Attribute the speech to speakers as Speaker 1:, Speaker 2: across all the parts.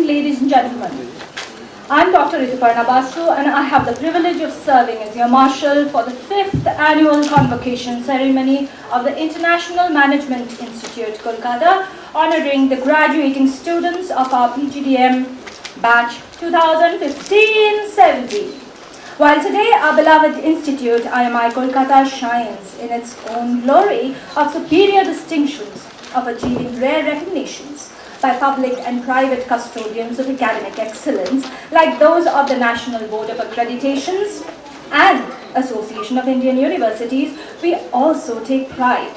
Speaker 1: evening, ladies and gentlemen. I'm Dr. Alipore, and I have the privilege of serving as your marshal for the 5th Annual Convocation ceremony of the International Management Institute, Kolkata, honoring the graduating students of our PGDM batch 2015-17. While today our beloved institute, IMI Kolkata, shines in its own glory of superior distinctions of achieving rare recognitions by public and private custodians of academic excellence, like those of the National Board of Accreditations and Association of Indian Universities, we also take pride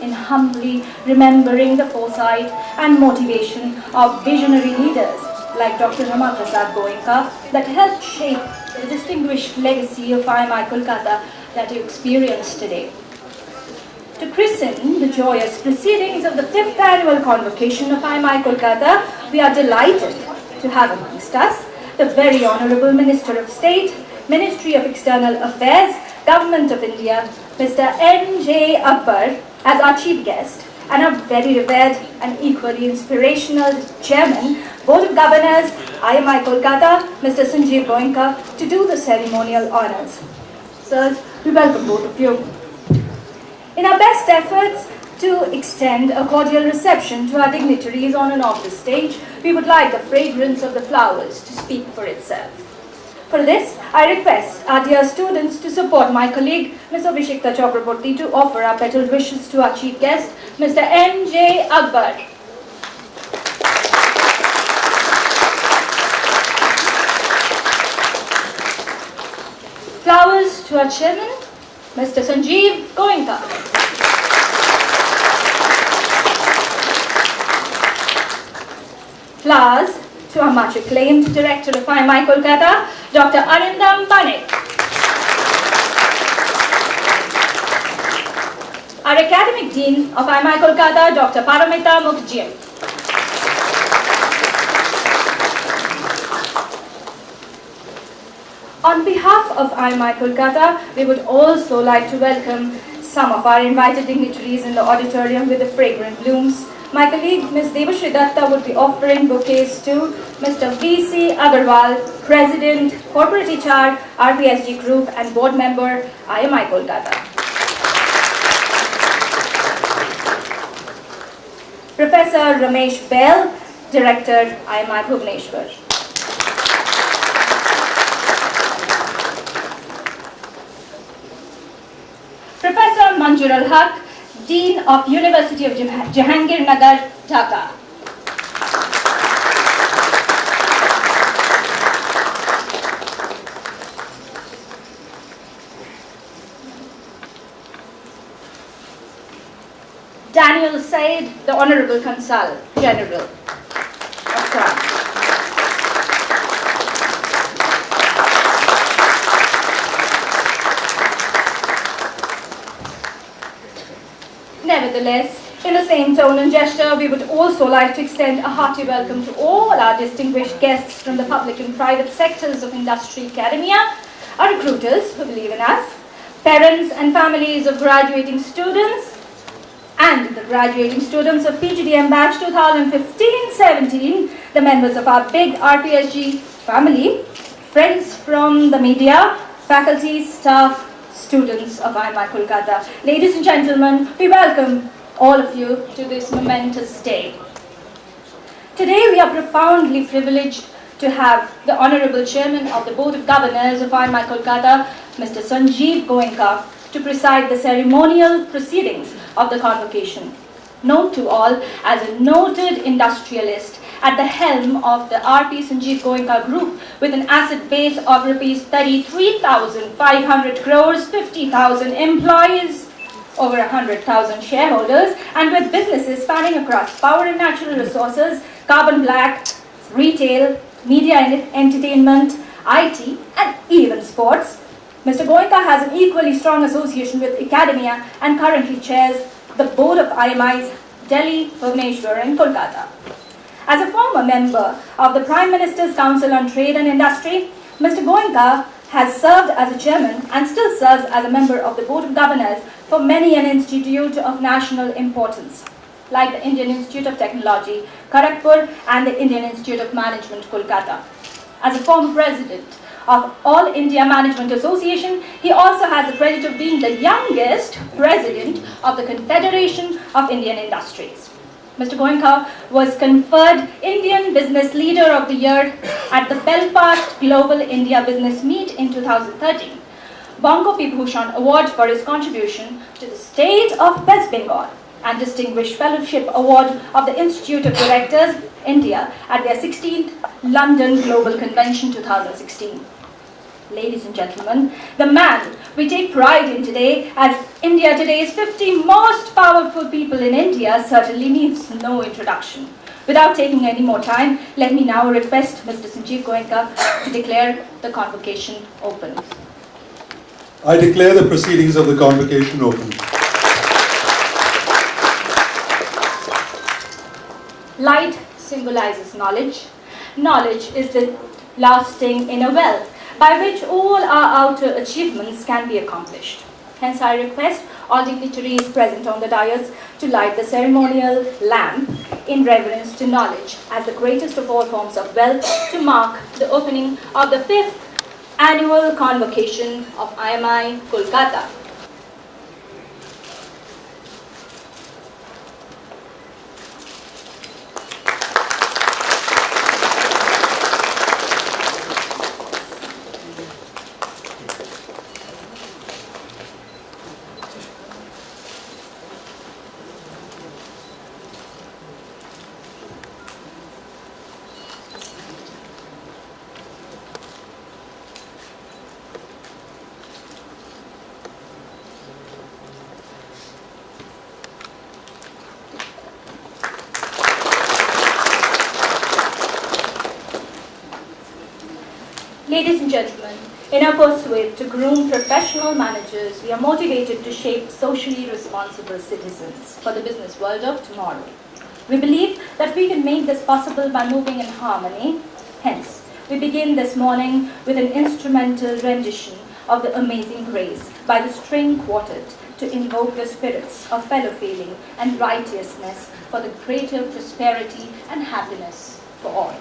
Speaker 1: in humbly remembering the foresight and motivation of visionary leaders like Dr. Goenka that helped shape the distinguished legacy of IMI Kolkata that you experience today. To christen the joyous proceedings of the 5th Annual Convocation of IMI Kolkata, we are delighted to have amongst us the very Honourable Minister of State, Ministry of External Affairs, Government of India, Mr. N.J. Akbar, as our chief guest, and our very revered and equally inspirational Chairman, Board of Governors, IMI Kolkata, Mr. Sanjeev Goenka, to do the ceremonial honours. Sirs, we welcome both of you. In our best efforts to extend a cordial reception to our dignitaries on and off the stage, we would like the fragrance of the flowers to speak for itself. For this, I request our dear students to support my colleague, Ms. Abhishekta Chakraborty, to offer our petal wishes to our chief guest, Mr. N.J. Akbar. Flowers to our chairman, Mr. Sanjeev Goenka. Flowers to our much acclaimed Director of IMI Kolkata, Dr. Arindam Panek. Our Academic Dean of IMI Kolkata, Dr. Paramita Mukherjee. On behalf of IMI Kolkata, we would also like to welcome some of our invited dignitaries in the auditorium with the fragrant blooms. My colleague, Ms. Devashri Datta, would be offering bouquets to Mr. V.C. Agarwal, President, Corporate HR, RPSG Group, and Board Member, IMI Kolkata. Professor Ramesh Bell, Director, IMI Bhubaneswar. Professor Manjur Al-Haq, Dean of University of Jahangirnagar, Dhaka. Daniel Said, the Honorable Consul General of France. Nevertheless, in the same tone and gesture, we would also like to extend a hearty welcome to all our distinguished guests from the public and private sectors of industry, academia, our recruiters who believe in us, parents and families of graduating students, and the graduating students of PGDM batch 2015-17, the members of our big RPSG family, friends from the media, faculty, staff, students of IMI Kolkata. Ladies and gentlemen, we welcome all of you to this momentous day. Today we are profoundly privileged to have the Honourable Chairman of the Board of Governors of IMI Kolkata, Mr. Sanjeev Goenka, to preside the ceremonial proceedings of the convocation. Known to all as a noted industrialist at the helm of the RP Sanjeev Goenka Group with an asset base of rupees 33,500 crores, 50,000 employees, over 100,000 shareholders, and with businesses spanning across power and natural resources, carbon black, retail, media and entertainment, IT, and even sports, Mr. Goenka has an equally strong association with academia and currently chairs the board of IMIs Delhi, Bhubaneswar, and Kolkata. As a former member of the Prime Minister's Council on Trade and Industry, Mr. Goenka has served as a chairman and still serves as a member of the Board of Governors for many an institute of national importance. like the Indian Institute of Technology, Kharagpur, and the Indian Institute of Management, Kolkata. As a former president of All India Management Association, he also has the credit of being the youngest president of the Confederation of Indian Industries. Mr. Goenka was conferred Indian Business Leader of the Year at the Belfast Global India Business Meet in 2013, Bongo P. Bhushan Award for his contribution to the state of West Bengal, and Distinguished Fellowship Award of the Institute of Directors, India, at their 16th London Global Convention 2016. Ladies and gentlemen, the man we take pride in today as India Today's 50 most powerful people in India certainly needs no introduction. Without taking any more time, let me now request Mr. Sanjeev Goenka to declare the convocation open.
Speaker 2: I declare the proceedings of the convocation open.
Speaker 1: Light symbolizes knowledge. Knowledge is the lasting inner wealth by which all our outer achievements can be accomplished. Hence, I request all dignitaries present on the dais to light the ceremonial lamp in reverence to knowledge as the greatest of all forms of wealth to mark the opening of the 5th Annual Convocation of IMI, Kolkata. Ladies and gentlemen, in our pursuit to groom professional managers, we are motivated to shape socially responsible citizens for the business world of tomorrow. We believe that we can make this possible by moving in harmony. Hence, we begin this morning with an instrumental rendition of the Amazing Grace by the string quartet to invoke the spirits of fellow feeling and righteousness for the greater prosperity and happiness for all.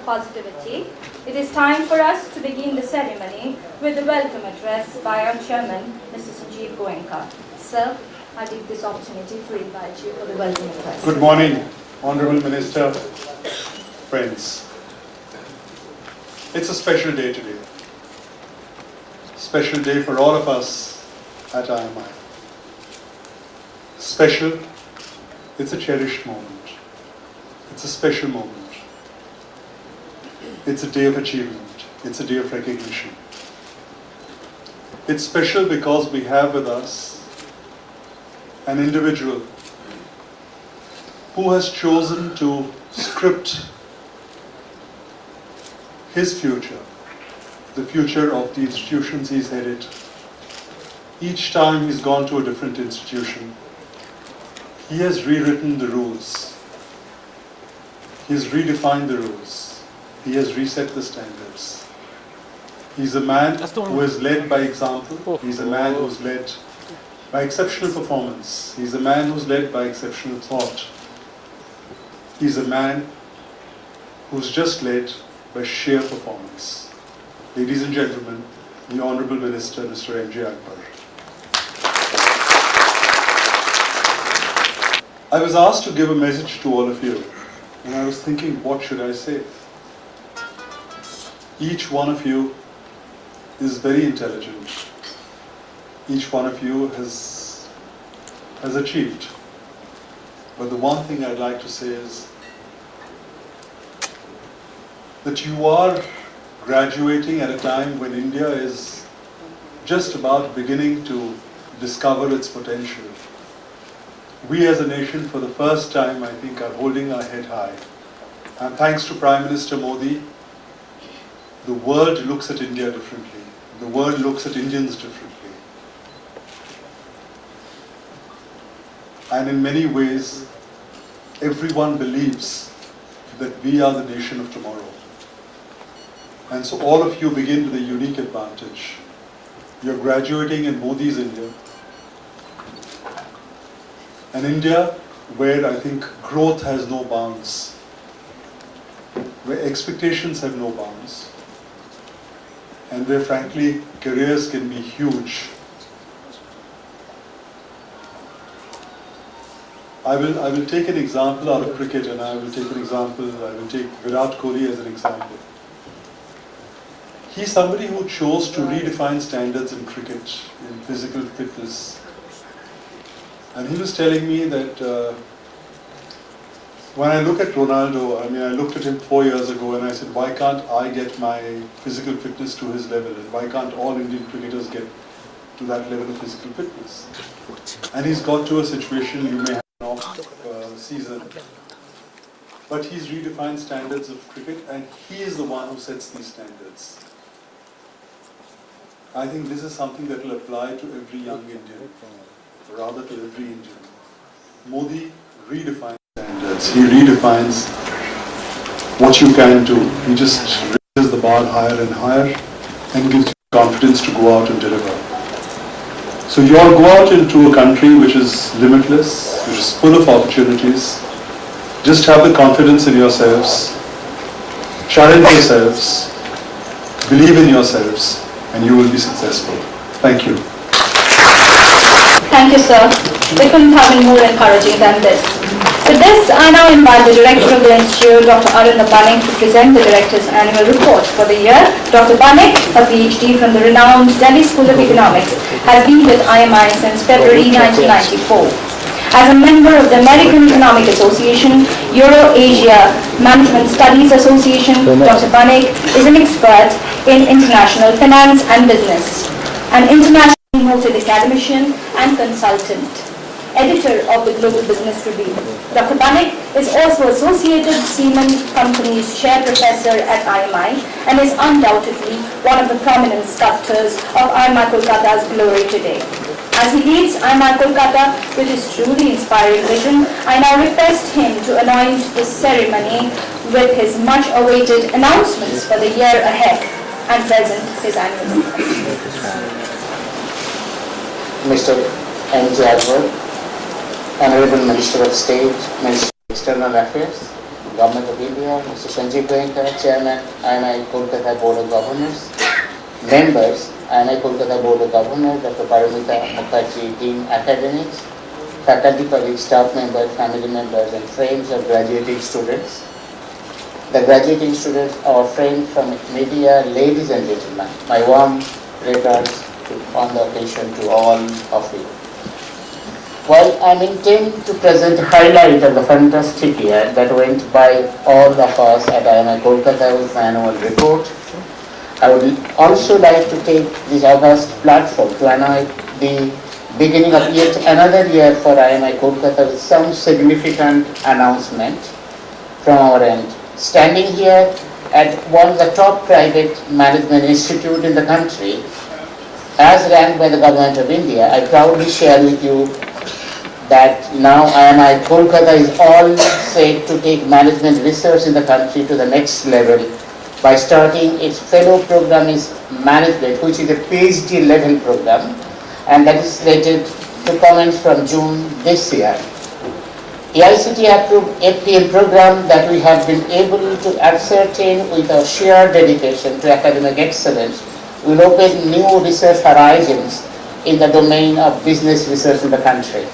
Speaker 1: Positivity, it is time for us to begin the ceremony with the welcome address by our chairman, Mr. Sanjeev Goenka. Sir, I take this opportunity to invite you for the welcome address.
Speaker 2: Good morning, Honorable Minister, friends. It's a special day today. Special day for all of us at IMI. Special, it's a cherished moment. It's a special moment. It's a day of achievement. It's a day of recognition. It's special because we have with us an individual who has chosen to script his future, the future of the institutions he's headed. Each time he's gone to a different institution, he has rewritten the rules. He's redefined the rules. He has reset the standards. He's a man who has led by example. He's a man who's led by exceptional performance. He's a man who's led by exceptional thought. He's a man who's just led by sheer performance. Ladies and gentlemen, the Honourable Minister, Mr. M.J. Akbar. I was asked to give a message to all of you, and I was thinking, what should I say? Each one of you is very intelligent. Each one of you has achieved. But the one thing I'd like to say is that you are graduating at a time when India is just about beginning to discover its potential. We as a nation, for the first time, I think, are holding our head high. And thanks to Prime Minister Modi, the world looks at India differently. The world looks at Indians differently. And in many ways, everyone believes that we are the nation of tomorrow. And so all of you begin with a unique advantage. You're graduating in Modi's India. An India where I think growth has no bounds, where expectations have no bounds, and where frankly careers can be huge. I will take an example out of cricket, and I will take Virat Kohli as an example. He's somebody who chose to redefine standards in cricket, in physical fitness. And he was telling me that when I look at Ronaldo, I looked at him 4 years ago and I said, why can't I get my physical fitness to his level? And why can't all Indian cricketers get to that level of physical fitness? And he's got to a situation, you may have an off season, but he's redefined standards of cricket and he is the one who sets these standards. I think this is something that will apply to every young Indian, rather to every Indian. Modi redefines standards. He redefines what you can do. He just raises the bar higher and higher and gives you confidence to go out and deliver. So you all go out into a country which is limitless, which is full of opportunities. Just have the confidence in yourselves, challenge yourselves, believe in yourselves, and you will be successful. Thank you.
Speaker 1: Thank you, sir. We couldn't have been more encouraging than this. With this, I now invite the Director of the Institute, Dr. Banik, to present the Director's annual report for the year. Dr. Banik, a PhD from the renowned Delhi School of Economics, has been with IMI since February 1994. As a member of the American Economic Association, Euro-Asia Management Studies Association, Dr. Banik is an expert in international finance and business, an internationally noted academician and consultant, editor of the Global Business Review. Dr. Banik is also Associated Seaman Company's Chair Professor at IMI and is undoubtedly one of the prominent sculptors of IMI Kolkata's glory today. As he leads IMI Kolkata with his truly inspiring vision, I now request him to anoint the ceremony with his much-awaited announcements for the year ahead and present his annual report.
Speaker 3: Mr. M.J. Akbar, Honorable Minister of State, Minister of External Affairs, Government of India, Mr. Sanjeev Goenka, Chairman, IMI Kolkata Board of Governors, members, IMI Kolkata Board of Governors, Dr. Paramita Mukherjee, Dean Academics, faculty colleagues, staff members, family members, and friends of graduating students. The graduating students, our friends from media, ladies and gentlemen, my warm regards on the occasion to all of you. While I intend to present a highlight of the fantastic year that went by all of us at IMI Kolkata with my annual report, I would also like to take this august platform to anoint the beginning of yet another year for IMI Kolkata with some significant announcement from our end. Standing here at one of the top private management institutes in the country, as ranked by the Government of India, I proudly share with you that now IMI Kolkata is all set to take management research in the country to the next level by starting its fellow program in management, which is a PhD level program, and that is slated to commence from June this year. AICT approved FPM program that we have been able to ascertain with our sheer dedication to academic excellence will open new research horizons in the domain of business research in the country.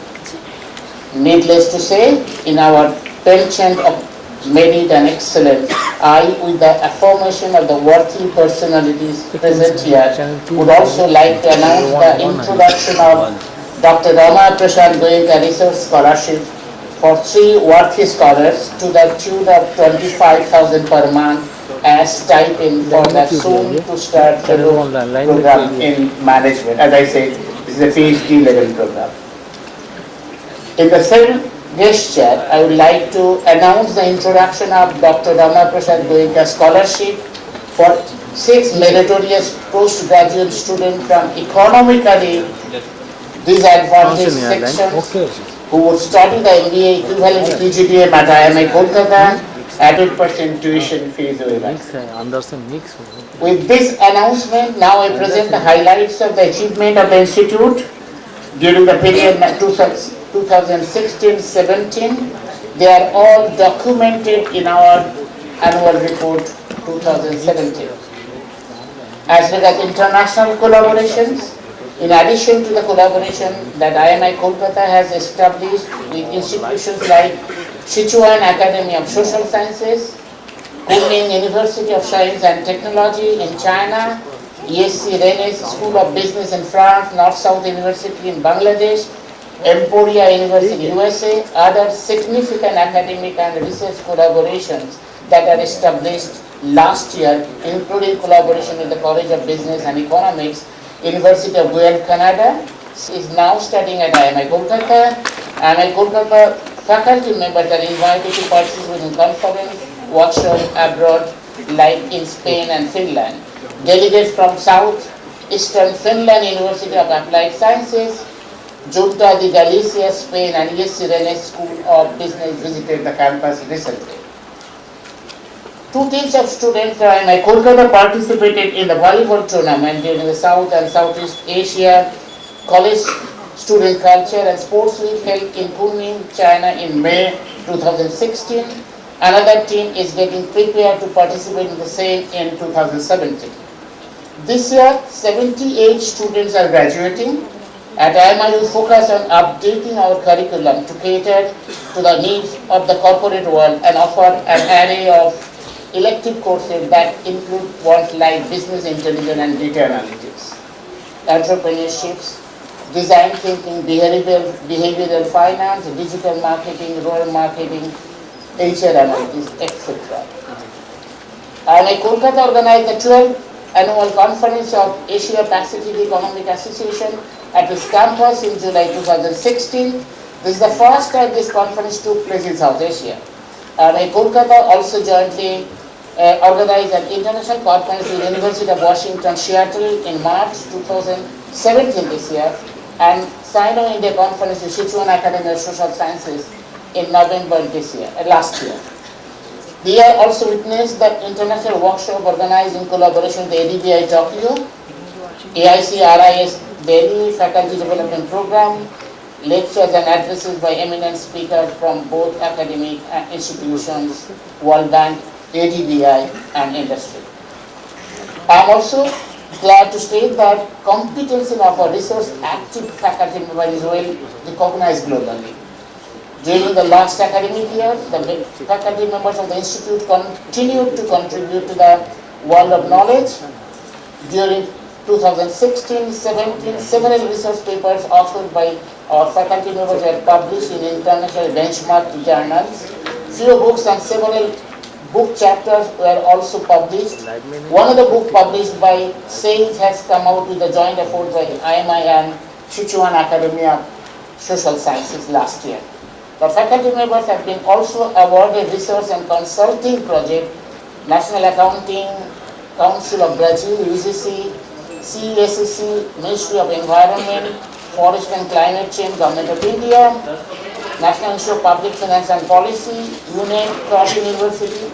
Speaker 3: Needless to say, in our penchant of merit and excellence, I, with the affirmation of the worthy personalities present here, would also like to announce the introduction of Dr. Rama Prasad Goenka Research Scholarship for 3 worthy scholars to the tune of 25,000 per month as stipend for the soon to start fellow program in management. As I said, this is a PhD level program. In the same gesture, I would like to announce the introduction of Dr. Rama Prasad Goenka Scholarship for 6 meritorious postgraduate students from economically disadvantaged sections who would study the MBA equivalent to PGDM at IMI Kolkata at 8% tuition fees waiver. With this announcement, now I present the highlights of the achievement of the institute during the period 2016-17. They are all documented in our annual report 2017. As regards international collaborations, in addition to the collaboration that IMI Kolkata has established with institutions like Sichuan Academy of Social Sciences, Kunming University of Science and Technology in China, ESC Rennes School of Business in France, North-South University in Bangladesh, Emporia University USA, other significant academic and research collaborations that are established last year, including collaboration with the College of Business and Economics, University of Goenka, Canada, is now studying at IMI Kolkata. IMI Kolkata faculty members are invited to participate in conference, workshops abroad, like in Spain and Finland. Delegates from South Eastern Finland University of Applied Sciences, Junta de Galicia, Spain, and ESC Rennes School of Business visited the campus recently. 2 teams of students from IMI Kolkata participated in the volleyball tournament during the South and Southeast Asia College Student Culture and Sports Week held in Kunming, China in May 2016. Another team is getting prepared to participate in the same in 2017. This year, 78 students are graduating. At IMI, we focus on updating our curriculum to cater to the needs of the corporate world and offer an array of elective courses that include ones like business intelligence and data analytics, entrepreneurships, design thinking, behavioral finance, digital marketing, rural marketing, HR analytics, etc. IMI Kolkata organized the 12th Annual Conference of Asia Pacific Economic Association at its campus in July 2016. This is the first time this conference took place in South Asia. IMI Kolkata also jointly organized an international conference with the University of Washington, Seattle in March 2017 this year, and Sino-India conference with Sichuan Academy of Social Sciences in November last year. The year also witnessed the international workshop organized in collaboration with the ADBI Tokyo, AICRIS Delhi Faculty Development Program, lectures and addresses by eminent speakers from both academic institutions, World Bank, ADBI and industry. I am also glad to state that competency of our research active faculty members is well recognized globally. During the last academic year, the faculty members of the institute continued to contribute to the world of knowledge. During 2016-17, several research papers authored by our faculty members were published in international benchmark journals. Few books and several book chapters were also published. One of the books published by SAIS has come out with a joint effort by IMI and Sichuan Academy of Social Sciences last year. The faculty members have been also awarded research and consulting project, National Accounting Council of Brazil, UGC, CESC, Ministry of Environment, Forest and Climate Change, Government of India, National Institute of Public Finance and Policy, UNAM, Crossing University,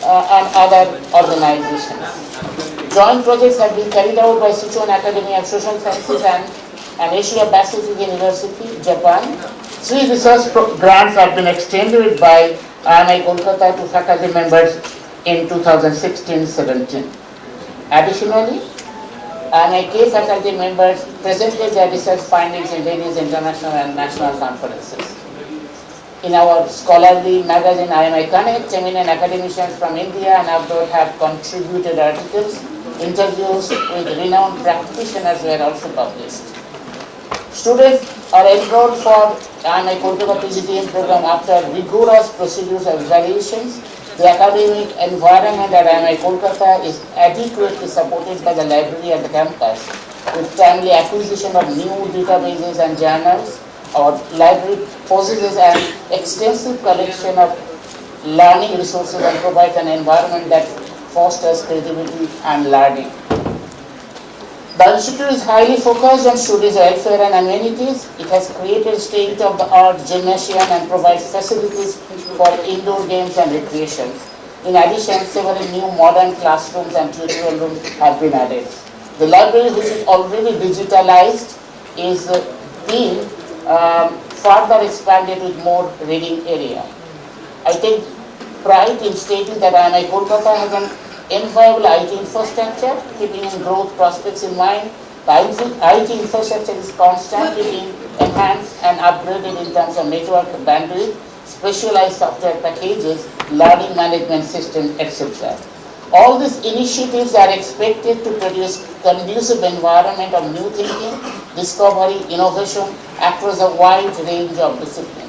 Speaker 3: and other organizations. Joint projects have been carried out by Sichuan Academy of Social Sciences and and Asia Pacific University, Japan. 3 research grants have been extended by IMI Kolkata to faculty members in 2016-17. Additionally, IMI faculty members presented their research findings in various international and national conferences. In our scholarly magazine IMI Connect, eminent academicians from India and abroad have contributed articles. Interviews with renowned practitioners were also published. Students are enrolled for IMI Kolkata PGDM program after rigorous procedures of evaluations. The academic environment at IMI Kolkata is adequately supported by the library at the campus, with timely acquisition of new databases and journals. Our library possesses an extensive collection of learning resources and provides an environment that fosters creativity and learning. The institute is highly focused on students' welfare and amenities. It has created state-of-the-art gymnasium and provides facilities for indoor games and recreation. In addition, several new modern classrooms and tutorial rooms have been added. The library, which is already digitalized, is being further expanded with more reading area. I take pride in stating that IMI Kolkata has an enviable IT infrastructure, keeping in growth prospects in mind. The IT infrastructure is constantly being enhanced and upgraded in terms of network bandwidth, specialized software packages, learning management systems, etc. All these initiatives are expected to produce conducive environment of new thinking, discovery, innovation across a wide range of disciplines.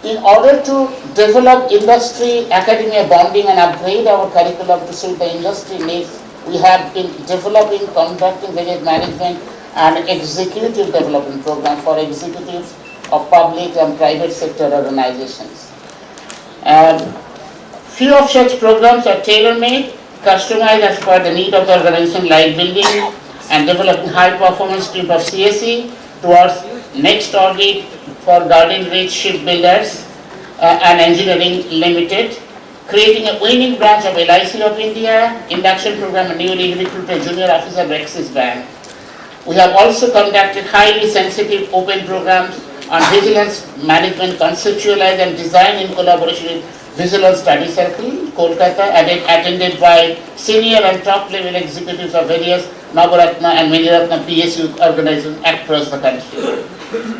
Speaker 3: In order to develop industry-academia bonding and upgrade our curriculum to suit the industry needs, we have been conducting various management and executive development programs for executives of public and private sector organizations. Few of such programs are tailor-made, customized as per the need of the organization, like building and developing high-performance team of CSE towards next audit for Garden Reach Shipbuilders and Engineering Limited, creating a winning branch of LIC of India, induction program, and newly recruited junior officer of Axis Bank. We have also conducted highly sensitive open programs on vigilance management, conceptualized and designed in collaboration with Vigilance Study Circle, Kolkata, attended by senior and top level executives of various Navaratna and Maniratna PSU organizations across the country.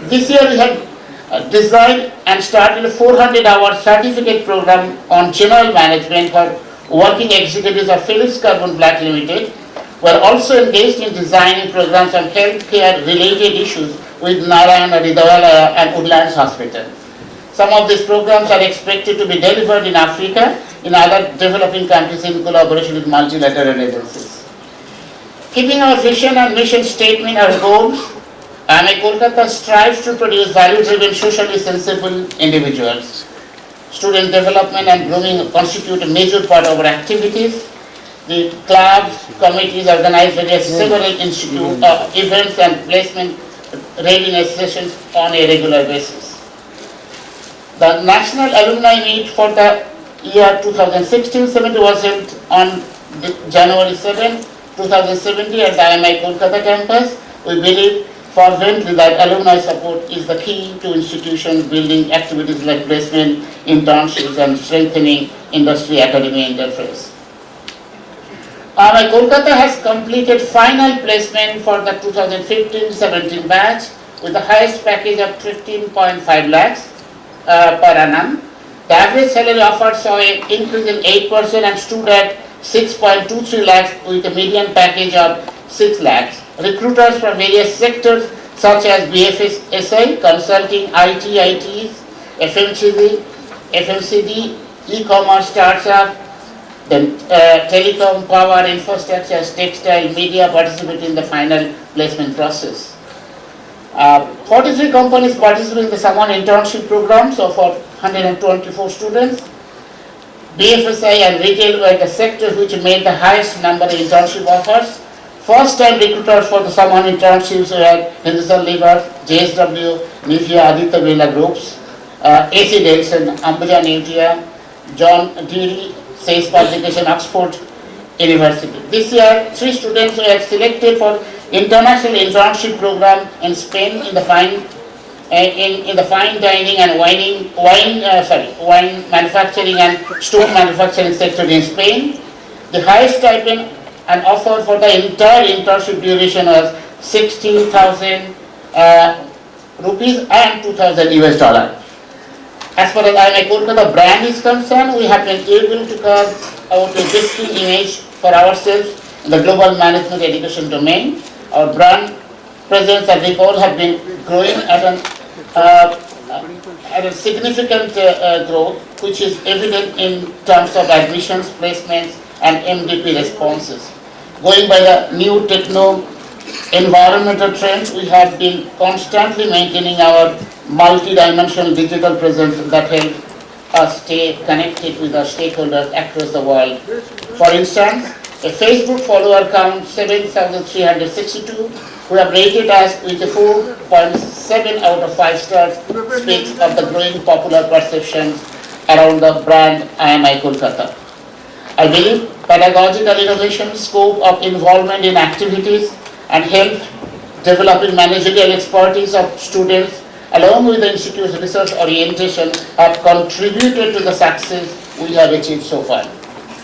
Speaker 3: This year we have designed and started a 400-hour certificate program on general management for working executives of Philips Carbon Black Limited. We are also engaged in designing programs on healthcare related issues with Narayana Ridawalaya and Woodlands Hospital. Some of these programs are expected to be delivered in Africa, in other developing countries in collaboration with multilateral agencies. Keeping our vision and mission statement our goal, IMI Kolkata strives to produce value-driven, socially sensible individuals. Student development and grooming constitute a major part of our activities. The clubs, committees organize various several events and placement readiness sessions on a regular basis. The National Alumni Meet for the year 2016-17 was held on January 7, 2017 at the IMI Kolkata campus. We believe fervently that alumni support is the key to institution building activities like placement, internships, and strengthening industry-academia interface. IMI Kolkata has completed final placement for the 2015-17 batch with the highest package of 15.5 lakhs. Per annum. The average salary offered saw an increase in 8% and stood at 6.23 lakhs with a median package of 6 lakhs. Recruiters from various sectors such as BFSI, consulting, IT, ITs, FMCD, e-commerce, startup, then telecom, power, infrastructure, textile, media participate in the final placement process. 43 companies participate in the summer internship program, so for 124 students. BFSI and retail were the sectors which made the highest number of internship offers. First-time recruiters for the summer internships were Hindustan Lever, JSW, Nivea, Aditya Birla Groups, AC Delson, Ambuja Nutia, John Deere, Sales Publication, Oxford University. This year, 3 students were selected for international internship program in Spain in the fine dining and wine manufacturing and stone manufacturing sector in Spain. The highest stipend and offer for the entire internship duration was 16,000 rupees and 2,000 US dollar. As far as IMI Kolkata brand is concerned, we have been able to carve out a distinct image for ourselves in the global management education domain. Our brand presence and recall have been growing at a significant growth, which is evident in terms of admissions, placements, and MDP responses. Going by the new techno environmental trends, we have been constantly maintaining our multi-dimensional digital presence that help us stay connected with our stakeholders across the world. For instance, a Facebook follower count 7,362 who have rated us with a 4.7 out of 5 stars speaks of the growing popular perception around the brand IMI Kolkata. I believe pedagogical innovation, scope of involvement in activities, and help developing managerial expertise of students along with the Institute's research orientation have contributed to the success we have achieved so far.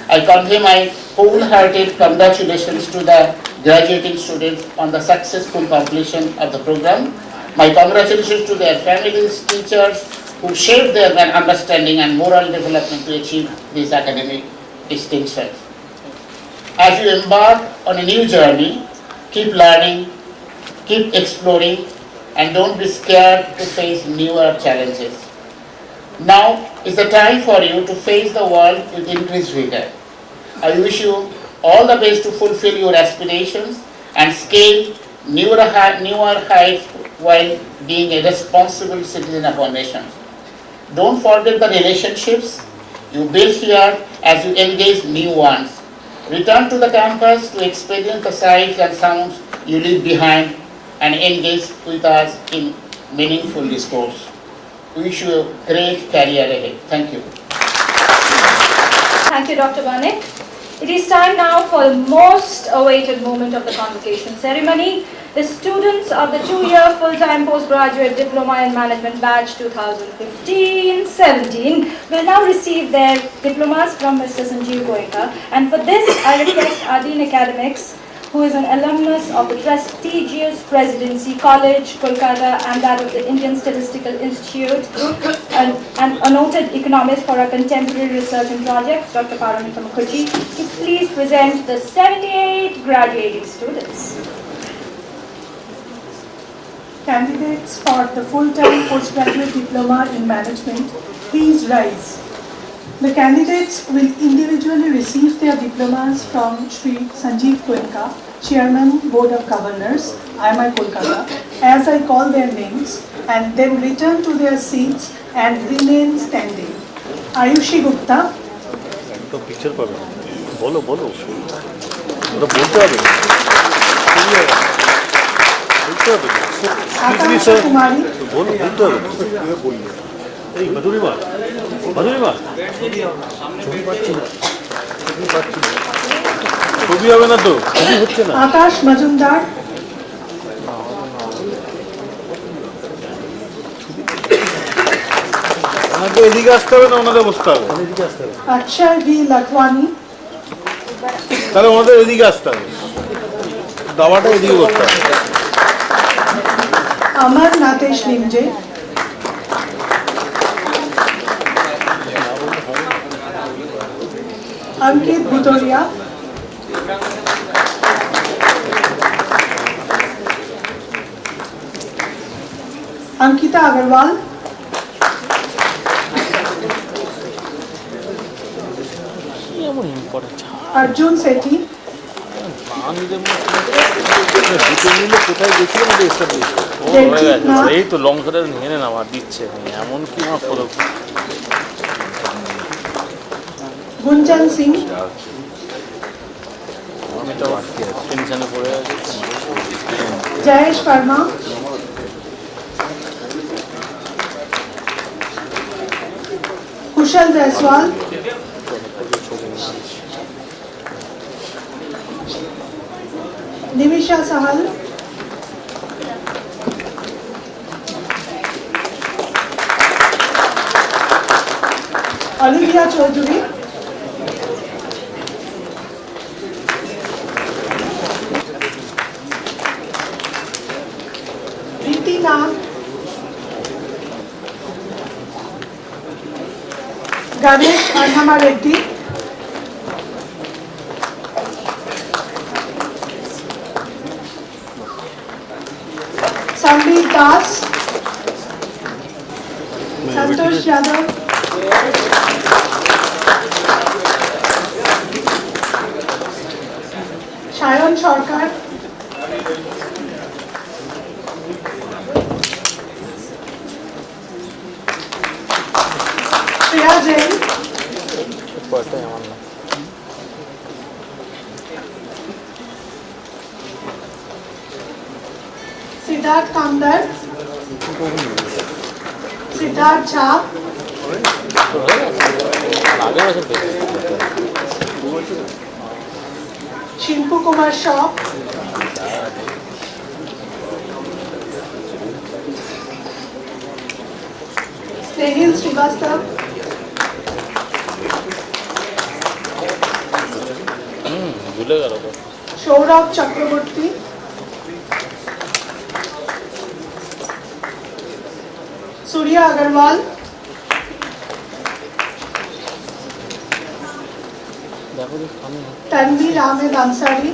Speaker 3: I convey my wholehearted congratulations to the graduating students on the successful completion of the program. My congratulations to their families, teachers who shaped their understanding and moral development to achieve these academic distinctions. As you embark on a new journey, keep learning, keep exploring, and don't be scared to face newer challenges. Now is the time for you to face the world with increased vigor. I wish you all the best to fulfill your aspirations and scale newer heights while being a responsible citizen of our nation. Don't forget the relationships you build here as you engage new ones. Return to the campus to experience the sights and sounds you leave behind and engage with us in meaningful discourse. We wish you a great career ahead. Thank you.
Speaker 1: Thank you, Dr. Banik. It is time now for the most awaited moment of the convocation ceremony. The students of the 2-year full-time postgraduate diploma in management batch 2015-17 will now receive their diplomas from Mr. Goenka. And for this, I request our Dean Academics, who is an alumnus of the prestigious Presidency College, Kolkata, and that of the Indian Statistical Institute, and a noted economist for our contemporary research and projects, Dr. Paramita Mukherjee, to please present the 78 graduating students.
Speaker 4: Candidates for the full-time postgraduate diploma in management, please rise. The candidates will individually receive their diplomas from Shri Sanjeev Goenka, Chairman, Board of Governors, IMI Kolkata, as I call their names, and then return to their seats and remain standing. Ayushi Gupta.
Speaker 5: तो picture पर बोलो बोलो तो बोलते हैं
Speaker 4: Akansha Kumari.
Speaker 5: बोलो बोलते हैं बोलिए এই মধুরিমা মধুরিমা ছবি হবে না তো ছবি হচ্ছে না
Speaker 4: Akash Majumdar.
Speaker 5: ওনাকে এদিকে আসতে হবে না ওনাদের বসতে হবে এদিকে আসতে হবে
Speaker 4: Akshay V. Lakhwani.
Speaker 5: তাহলে ওনাদের এদিকে আসতে হবে দাওয়াটা এদিকে করতে হবে
Speaker 4: Amar Natesh Limje. Ankit Bhutoria. Ankita Agarwal. Arjun Sethi.
Speaker 5: কোথায় গেছিলাম এই তো লং করে নিয়ে নেন আমার দিচ্ছে এমন কি আমার ফলো
Speaker 4: Gunjan Singh.
Speaker 5: আমি তো টেনশনে পড়ে আছি
Speaker 4: Jayesh Verma. Kushal Jaiswal. Nimisha Sahal, Olivia Chaudhary, Riti Nag, Ganesh अन्नमा Reddy, Sandeep दास, संतोष यादव, सायन सरकार, श्रेया जैन, सिद्धार्थ कामदर, सिद्धार्थ झा, शिल्पू कुमार शॉ, स्नेहिल श्रीवास्तव, सौरभ चक्रवर्ती, सूर्या अग्रवाल, तन्वीर अहमद अंसारी,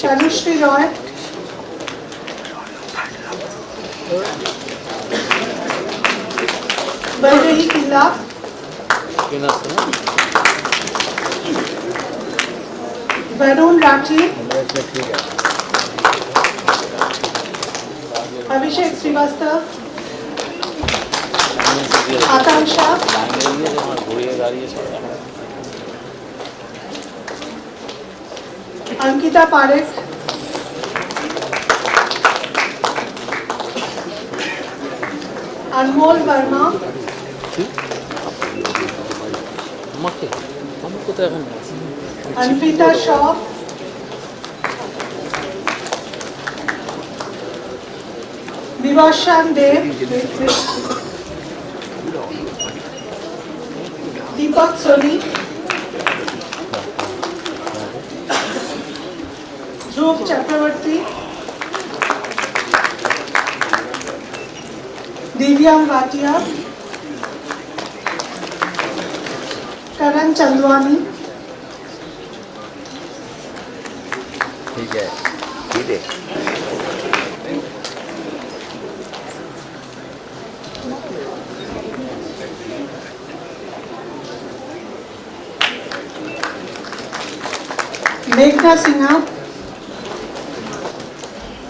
Speaker 4: तनुश्री रॉय, बैदेही किल्ला, वरुण राठी, अभिषेक श्रीवास्तव, आकांक्षा, अंकिता पारेख, अनमोल वर्मा, अनफिता शॉ, विवाशान देव, दीपक सोनी, ध्रुव चक्रवर्ती, दिव्यांग भाटिया, करण चंदवानी,
Speaker 5: ठीक है, ठीक है।
Speaker 4: मेघना सिन्हा,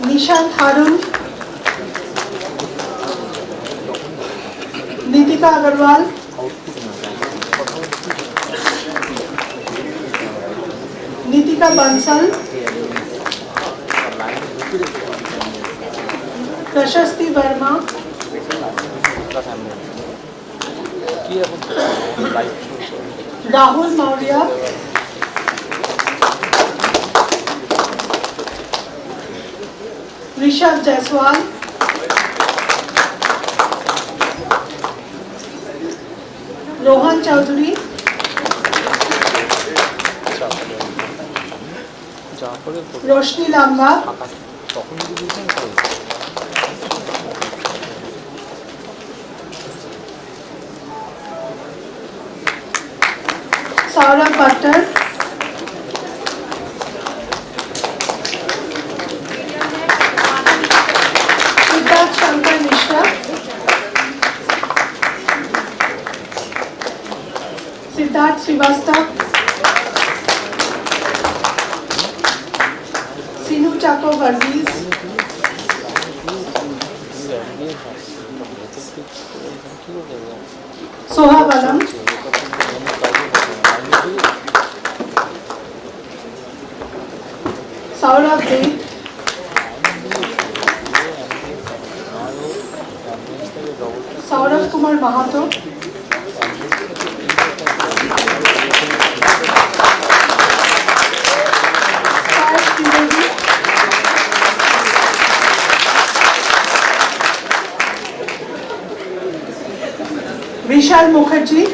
Speaker 4: निशांत हारून, नीतिका अग्रवाल, नीतिका बंसल, प्रशस्ति वर्मा, राहुल मौर्य, ऋषभ जायसवाल, रोहन चौधरी, रोशनी लांबा, सौरभ भट्टर, सिद्धार्थ शंकर मिश्रा, सिद्धार्थ श्रीवास्तव, सिनू चाको वर्गीस, सोहा बलम, सौरभ देव, सौरभ कुमार महातो, Vishal Mukherjee,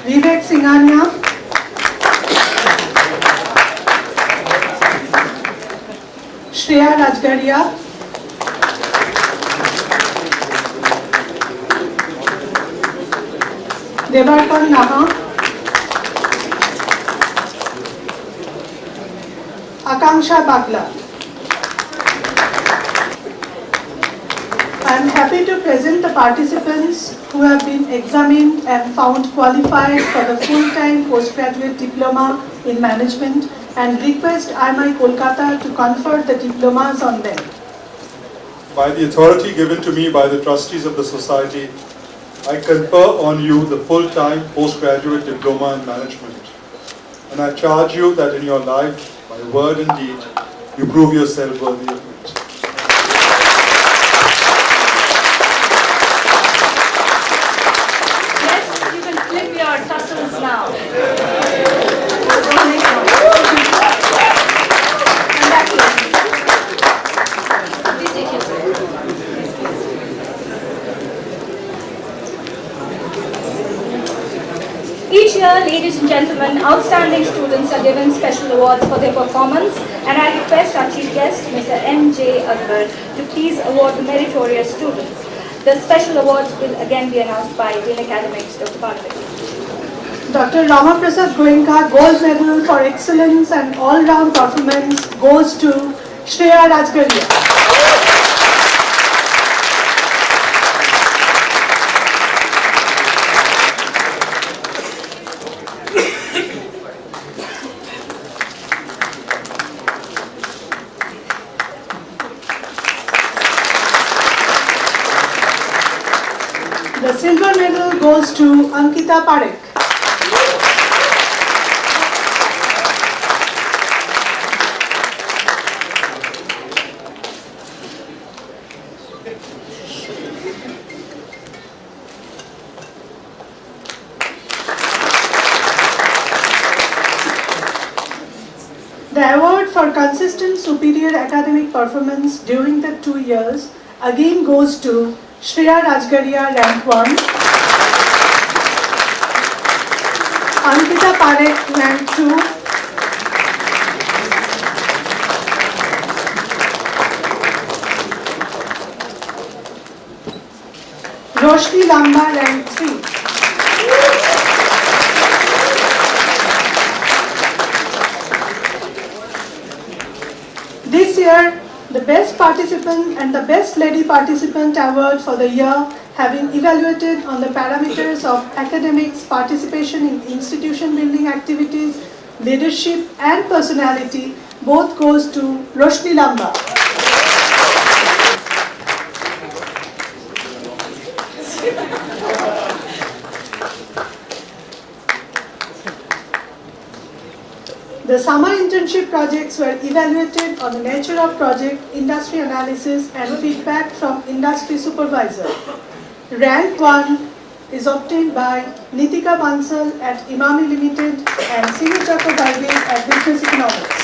Speaker 4: Vivek Singhania, Shreya Rajgaria, Devarkan Naha, Akanksha Bagla. I am happy to present the participants who have been examined and found qualified for the full-time postgraduate diploma in management and request IMI Kolkata to confer the diplomas on them.
Speaker 2: By the authority given to me by the trustees of the society, I confer on you the full-time postgraduate diploma in management. And I charge you that in your life, by word and deed, you prove yourself worthy of it.
Speaker 1: Yes, you can flip your tassels now. Please take your seat. Each year, ladies and gentlemen, outstanding students are given special awards for their performance, and I request our chief guest, Mr. M.J. Akbar, to please award the meritorious students. The special awards will again be announced by Dean Academics, Dr. Parvati.
Speaker 4: Dr. Ramaprasad Goenka Gold Medal for Excellence and All-Round Performance goes to Shreya Rajgaria. The silver medal goes to Ankita Parekh. The award for consistent superior academic performance during the 2 years again goes to Shreya Rajgaria, rank 1, Ankita Parekh, rank 2, Roshni Lamba, rank 3. This year, the Best Participant and the Best Lady Participant award for the year have been evaluated on the parameters of academics, participation in institution building activities, leadership and personality. Both goes to Roshni Lamba. The summer internship projects were evaluated on the nature of project, industry analysis and feedback from industry supervisor. Rank 1 is obtained by Nitika Bansal at Imami Limited and Sinu Chakrabarti at Business Economics.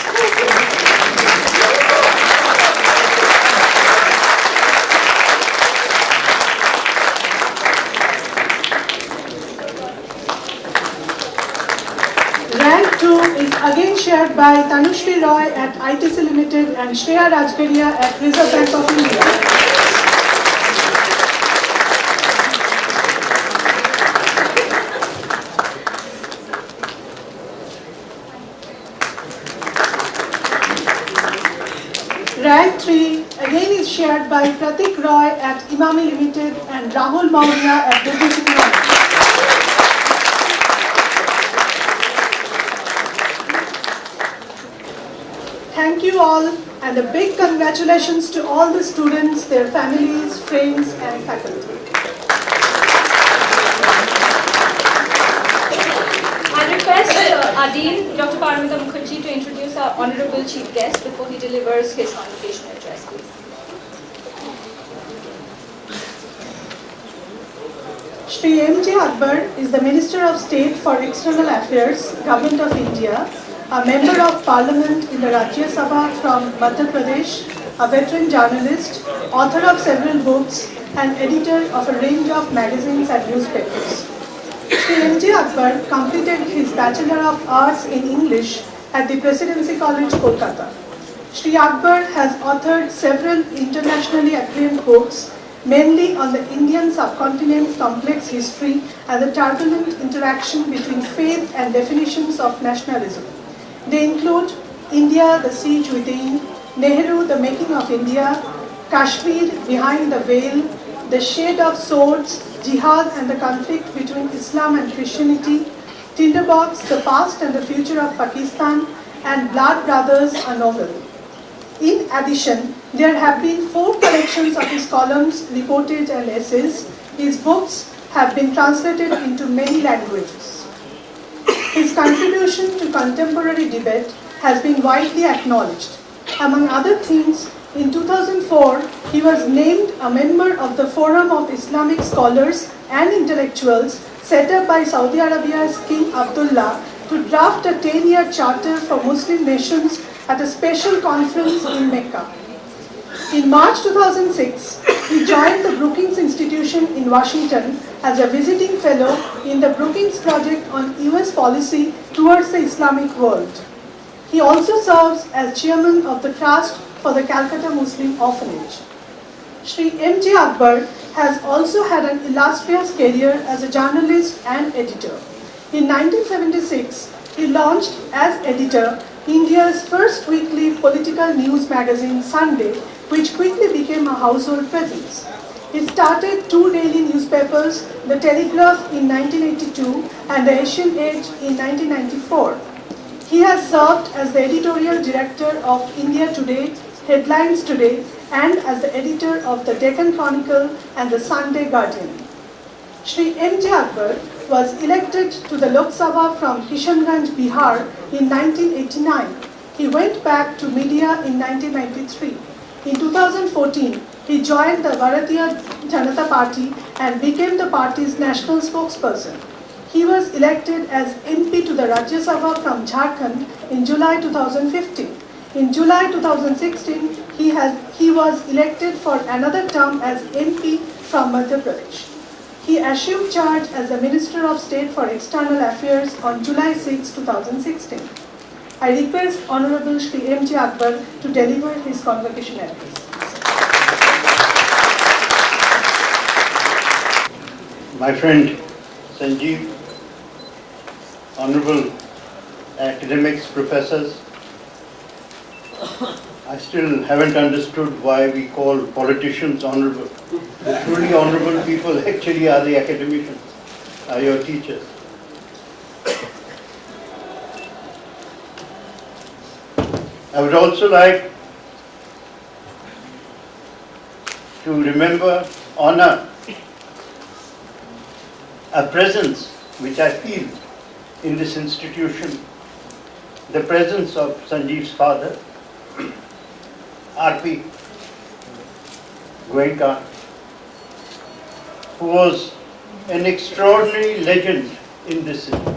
Speaker 4: Rank 2 is again shared by Tanushri Roy at ITC Limited and Shreya Rajgaria at Reserve Bank of India. Rank 3 again is shared by Pratik Roy at Imami Limited and Rahul Maurya at Business Economics. Thank you all and a big congratulations to all the students, their families, friends and faculty.
Speaker 1: I request our Dean, Dr. Parvati Mukherjee, to introduce our Honorable Chief Guest before he delivers his convocation address, please.
Speaker 4: Shri M.J. Akbar is the Minister of State for External Affairs, Government of India, a Member of Parliament in the Rajya Sabha from Madhya Pradesh, a veteran journalist, author of several books, and editor of a range of magazines and newspapers. Sri M.J. Akbar completed his Bachelor of Arts in English at the Presidency College, Kolkata. Sri Akbar has authored several internationally acclaimed books, mainly on the Indian subcontinent's complex history and the turbulent interaction between faith and definitions of nationalism. They include India, the Siege Within, Nehru, the Making of India, Kashmir, Behind the Veil, The Shade of Swords, Jihad and the Conflict between Islam and Christianity, Tinderbox, The Past and the Future of Pakistan, and Blood Brothers, a novel. In addition, there have been 4 collections of his columns, reportage and essays. His books have been translated into many languages. His contribution to contemporary debate has been widely acknowledged. Among other things, in 2004, he was named a member of the Forum of Islamic Scholars and Intellectuals set up by Saudi Arabia's King Abdullah to draft a 10-year charter for Muslim nations at a special conference in Mecca. In March 2006, he joined the Brookings Institution in Washington as a visiting fellow in the Brookings Project on US policy towards the Islamic world. He also serves as chairman of the Trust for the Calcutta Muslim Orphanage. Sri M.J. Akbar has also had an illustrious career as a journalist and editor. In 1976, he launched as editor India's first weekly political news magazine, Sunday, which quickly became a household presence. He started 2 daily newspapers, The Telegraph in 1982 and The Asian Age in 1994. He has served as the editorial director of India Today, Headlines Today, and as the editor of the Deccan Chronicle and the Sunday Guardian. Sri M.J. Akbar was elected to the Lok Sabha from Kishanganj, Bihar in 1989. He went back to media in 1993. In 2014, he joined the Bharatiya Janata Party and became the party's national spokesperson. He was elected as MP to the Rajya Sabha from Jharkhand in July 2015. In July 2016, he was elected for another term as MP from Madhya Pradesh. He assumed charge as the Minister of State for External Affairs on July 6, 2016. I request Honorable Shri M.J. Akbar to deliver his convocation address.
Speaker 6: My friend Sanjeev, Honorable academics, professors, I still haven't understood why we call politicians honorable. The truly honorable people actually are the academicians, are your teachers. I would also like to remember, honor a presence which I feel in this institution, the presence of Sanjeev's father, R.P. Goenka, who was an extraordinary legend in this city.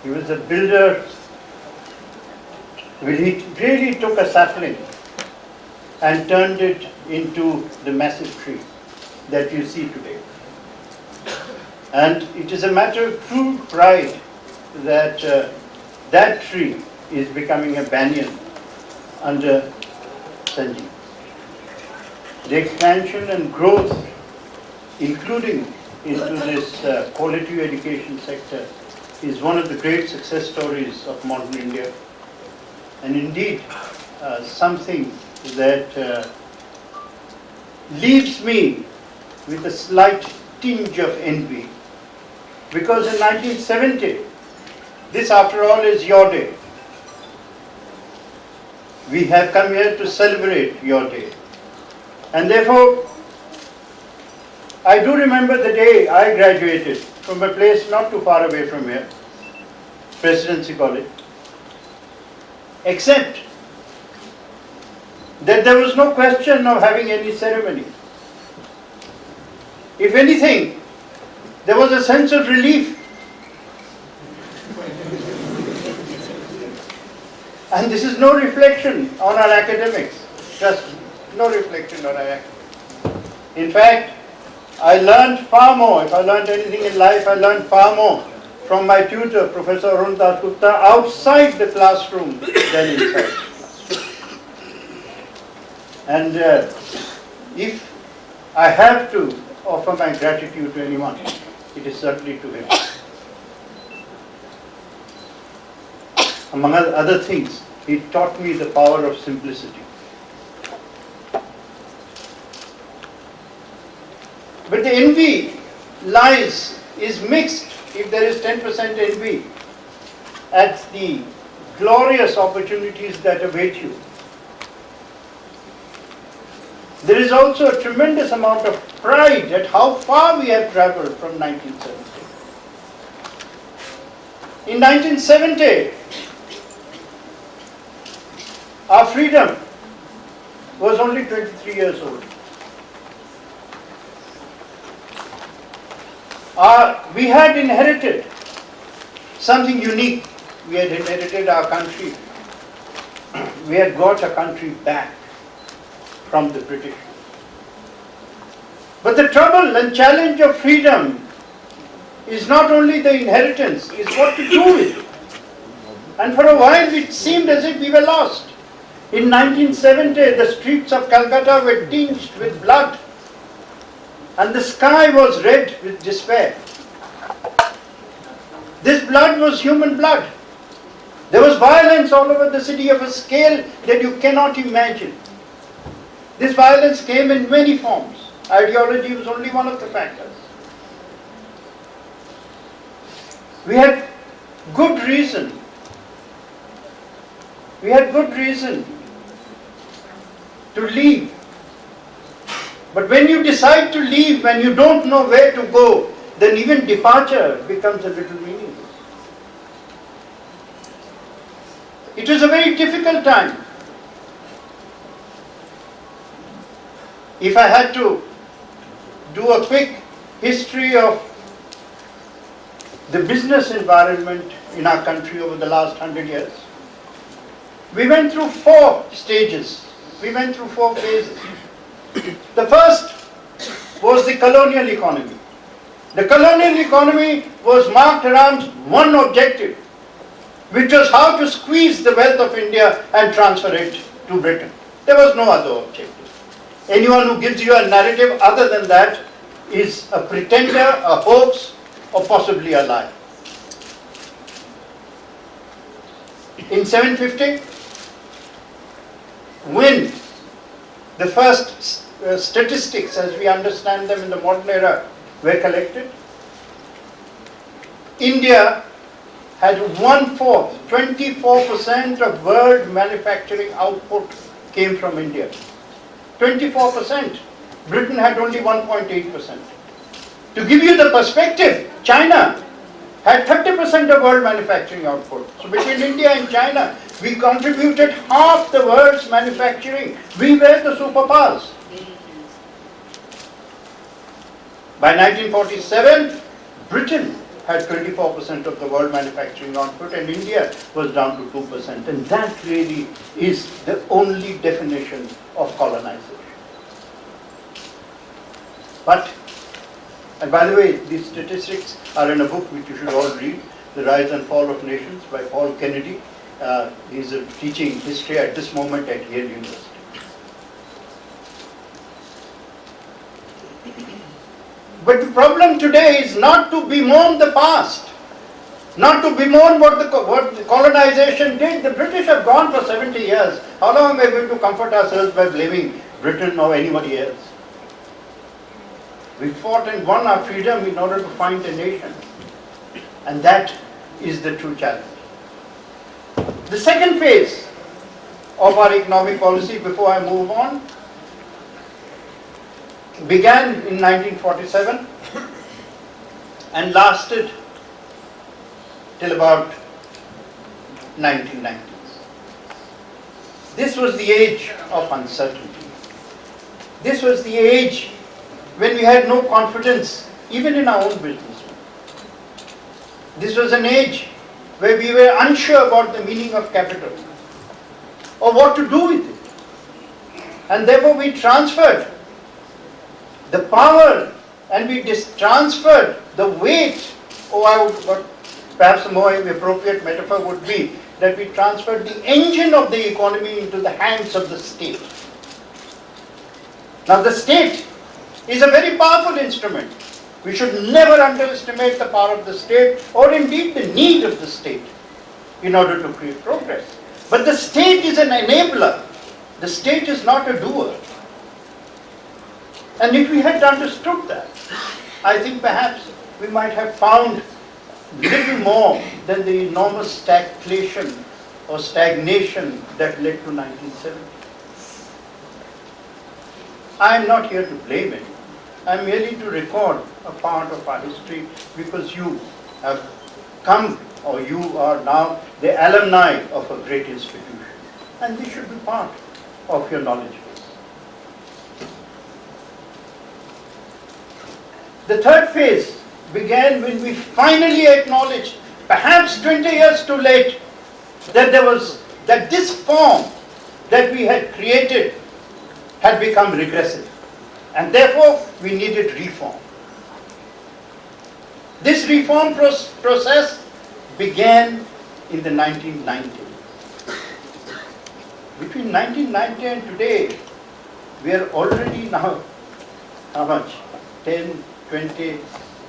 Speaker 6: He was a builder. He really took a sapling and turned it into the massive tree that you see today. And it is a matter of true pride that that tree is becoming a banyan under Sanjeev. The expansion and growth, including into this quality education sector, is one of the great success stories of modern India, and indeed something that leaves me with a slight tinge of envy, because in 1970, this after all is your day. We have come here to celebrate your day. And therefore, I do remember the day I graduated from a place not too far away from here, Presidency College, except that there was no question of having any ceremony. If anything, there was a sense of relief. And this is no reflection on our academics. Trust me, no reflection or reaction. In fact, I learned far more. If I learned anything in life, I learned far more from my tutor, Professor Arun Das Gupta, outside the classroom than inside. And if I have to offer my gratitude to anyone, it is certainly to him. Among other things, he taught me the power of simplicity. But the envy is mixed. If there is 10% envy at the glorious opportunities that await you, there is also a tremendous amount of pride at how far we have traveled from 1970. In 1970, our freedom was only 23 years old. We had inherited something unique. We had inherited our country. We had got a country back from the British. But the trouble and challenge of freedom is not only the inheritance, is what to do with it. And for a while it seemed as if we were lost. In 1970, the streets of Kolkata were tinged with blood, and the sky was red with despair. This blood was human blood. There was violence all over the city of a scale that you cannot imagine. This violence came in many forms. Ideology was only one of the factors. We had good reason. We had good reason to leave. But when you decide to leave, when you don't know where to go, then even departure becomes a little meaningless. It was a very difficult time. If I had to do a quick history of the business environment in our country over the last 100 years, we went through 4 stages. We went through 4 phases. The first was the colonial economy. The colonial economy was marked around one objective, which was how to squeeze the wealth of India and transfer it to Britain. There was no other objective. Anyone who gives you a narrative other than that is a pretender, a hoax, or possibly a lie. In 750, when the first statistics as we understand them in the modern era were collected, India had 1/4, 24% of world manufacturing output came from India. 24%. Britain had only 1.8%. To give you the perspective, China had 30% of world manufacturing output. So between India and China, we contributed half the world's manufacturing. We were the superpowers. By 1947, Britain had 24% of the world manufacturing output and India was down to 2%. And that really is the only definition of colonization. But, and by the way, these statistics are in a book which you should all read, The Rise and Fall of Nations by Paul Kennedy. He's teaching history at this moment at Yale University. But the problem today is not to bemoan the past, not to bemoan what the colonization did. The British have gone for 70 years. How long are we going to comfort ourselves by blaming Britain or anybody else? We fought and won our freedom in order to find a nation. And that is the true challenge. The second phase of our economic policy, before I move on, began in 1947 and lasted till about 1990s. This was the age of uncertainty. This was the age when we had no confidence even in our own business. This was an age where we were unsure about the meaning of capital or what to do with it. And therefore we transferred the power and we transferred the weight, perhaps a more appropriate metaphor would be that we transferred the engine of the economy into the hands of the state. Now the state is a very powerful instrument. We should never underestimate the power of the state or indeed the need of the state in order to create progress. But the state is an enabler. The state is not a doer. And if we had understood that, I think perhaps we might have found little more than the enormous stagflation or stagnation that led to 1970. I am not here to blame anyone. I am merely to record a part of our history because you have come, or you are now the alumni of a great institution, and this should be part of your knowledge base. The third phase began when we finally acknowledged, perhaps 20 years too late, that this form that we had created had become regressive, and therefore we needed reform. This reform process began in the 1990s. Between 1990 and today, we are already now, how much? 10, 20,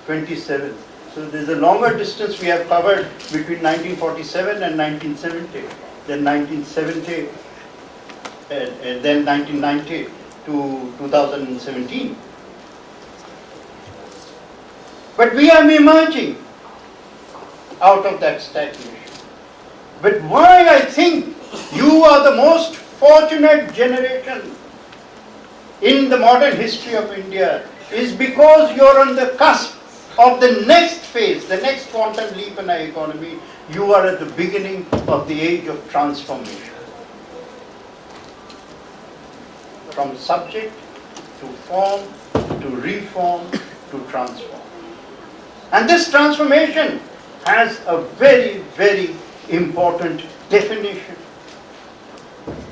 Speaker 6: 27. So there's a longer distance we have covered between 1947 and 1970, then 1970, and then 1990 to 2017. But we are emerging out of that stagnation. But why I think you are the most fortunate generation in the modern history of India is because you're on the cusp of the next phase, the next quantum leap in our economy. You are at the beginning of the age of transformation. From subject to form, to reform, to transform. And this transformation has a very, very important definition.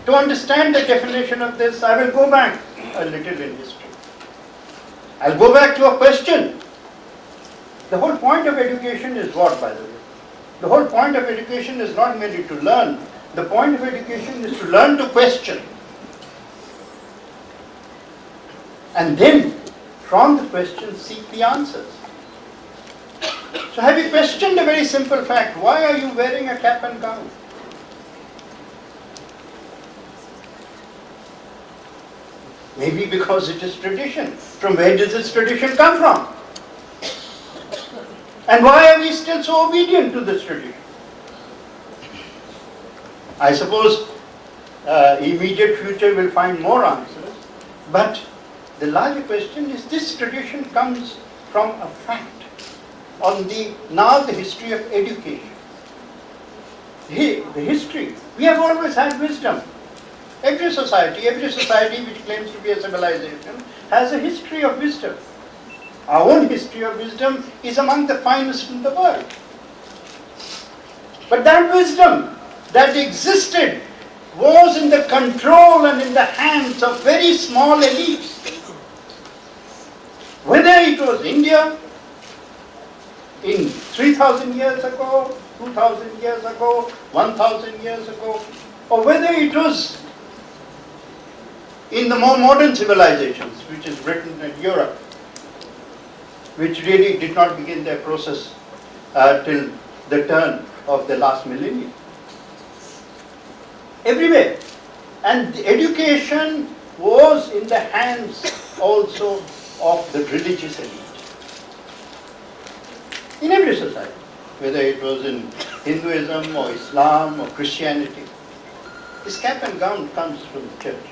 Speaker 6: To understand the definition of this, I will go back a little in history. I'll go back to a question. The whole point of education is what, by the way? The whole point of education is not merely to learn. The point of education is to learn to question. And then, from the question, seek the answers. So have you questioned a very simple fact? Why are you wearing a cap and gown? Maybe because it is tradition. From where does this tradition come from? And why are we still so obedient to this tradition? I suppose immediate future will find more answers. But the larger question is, this tradition comes from a fact on the history of education. The history. We have always had wisdom. Every society which claims to be a civilization has a history of wisdom. Our own history of wisdom is among the finest in the world. But that wisdom that existed was in the control and in the hands of very small elites. Whether it was India in 3,000 years ago, 2,000 years ago, 1,000 years ago, or whether it was in the more modern civilizations, which is Britain and Europe, which really did not begin their process till the turn of the last millennium. Everywhere. And the education was in the hands also of the religious elite. In every society, whether it was in Hinduism or Islam or Christianity, this cap and gown comes from the church.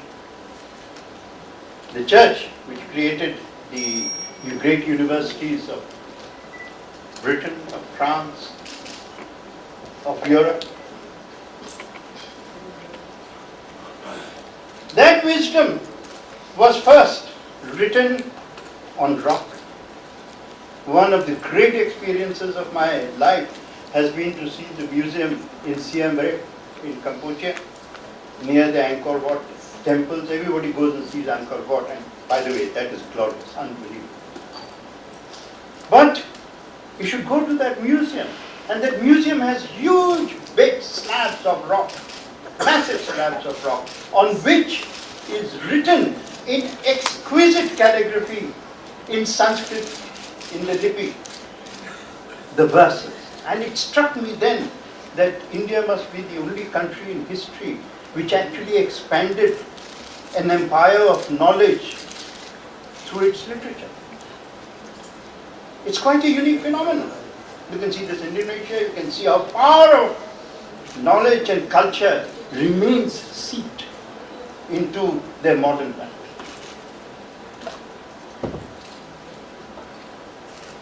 Speaker 6: The church, which created the great universities of Britain, of France, of Europe. That wisdom was first written on rock. One of the great experiences of my life has been to see the museum in Siem Reap in Cambodia, near the Angkor Wat temples, everybody goes and sees Angkor Wat, and by the way, that is glorious, unbelievable. But you should go to that museum, and that museum has huge, big slabs of rock, massive slabs of rock, on which is written in exquisite calligraphy in Sanskrit, in the Lipi, the verses. And it struck me then that India must be the only country in history which actually expanded an empire of knowledge through its literature. It's quite a unique phenomenon. You can see this in Indonesia, you can see how power of knowledge and culture remains seeped into their modern language.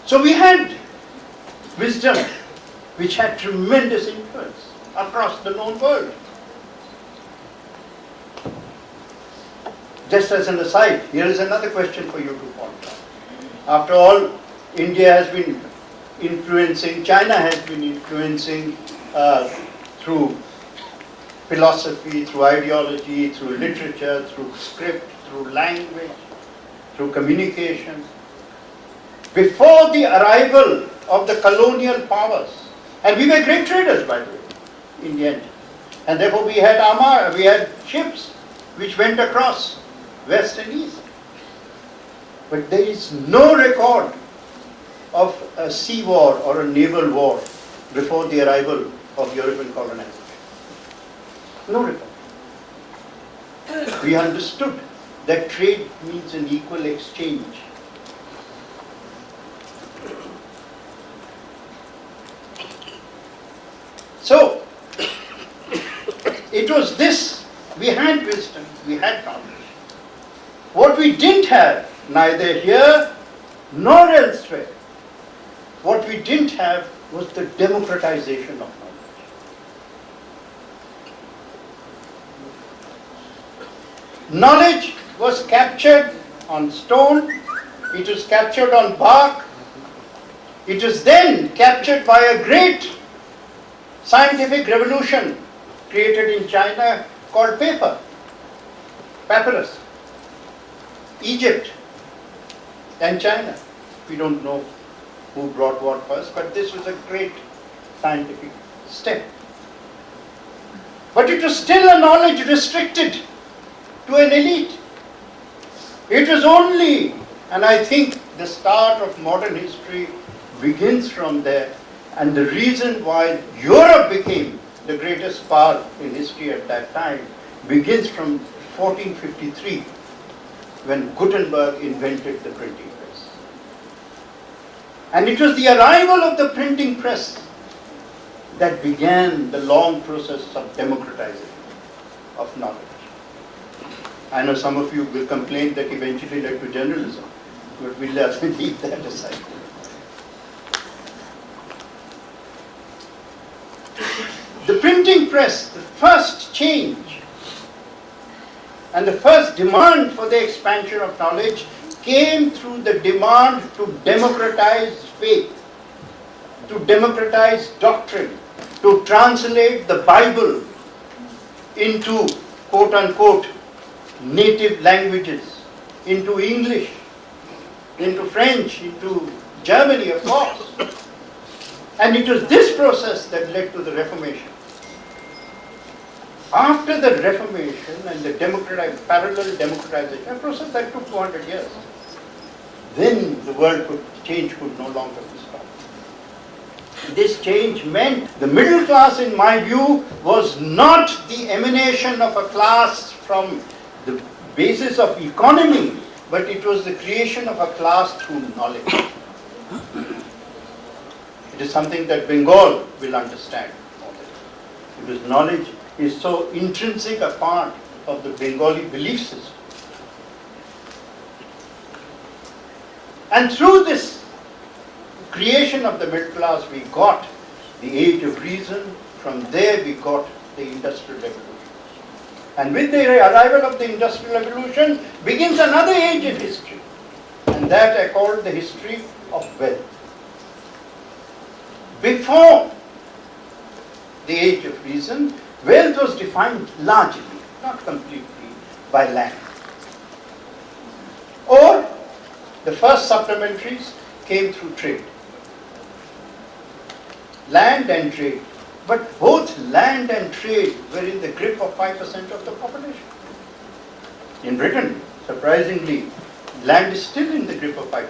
Speaker 6: So we had wisdom which had tremendous influence across the known world. Just as an aside, here is another question for you to point out. After all, India has been influencing, China has been influencing through philosophy, through ideology, through literature, through script, through language, through communication. Before the arrival of the colonial powers, and we were great traders, by the way, in the end, and therefore we had ships which went across west and east. But there is no record of a sea war or a naval war before the arrival of European colonization. No record. We understood that trade means an equal exchange. So, it was this, we had wisdom, we had knowledge. What we didn't have, neither here nor elsewhere, what we didn't have was the democratization of knowledge. Knowledge was captured on stone, it was captured on bark, it was then captured by a great scientific revolution created in China called paper, papyrus. Egypt and China. We don't know who brought what first, but this was a great scientific step. But it was still a knowledge restricted to an elite. It was only, and I think the start of modern history begins from there, and the reason why Europe became the greatest power in history at that time begins from 1453, when Gutenberg invented the printing press. And it was the arrival of the printing press that began the long process of democratization of knowledge. I know some of you will complain that eventually led to journalism, but we'll leave that aside. The printing press, the first change and the first demand for the expansion of knowledge came through the demand to democratize faith, to democratize doctrine, to translate the Bible into quote-unquote native languages, into English, into French, into Germany, of course. And it was this process that led to the Reformation. After the Reformation and the parallel democratization, a process that took 200 years, then the world could no longer be stopped. This change meant the middle class, in my view, was not the emanation of a class from the basis of economy, but it was the creation of a class through knowledge. It is something that Bengal will understand. Because knowledge is so intrinsic a part of the Bengali belief system. And through this creation of the middle class, we got the age of reason. From there we got the Industrial Revolution. And with the arrival of the Industrial Revolution begins another age in history. And that I call the history of wealth. Before the age of reason, wealth was defined largely, not completely, by land. Or the first supplementaries came through trade. Land and trade. But both land and trade were in the grip of 5% of the population. In Britain, surprisingly, land is still in the grip of 5%.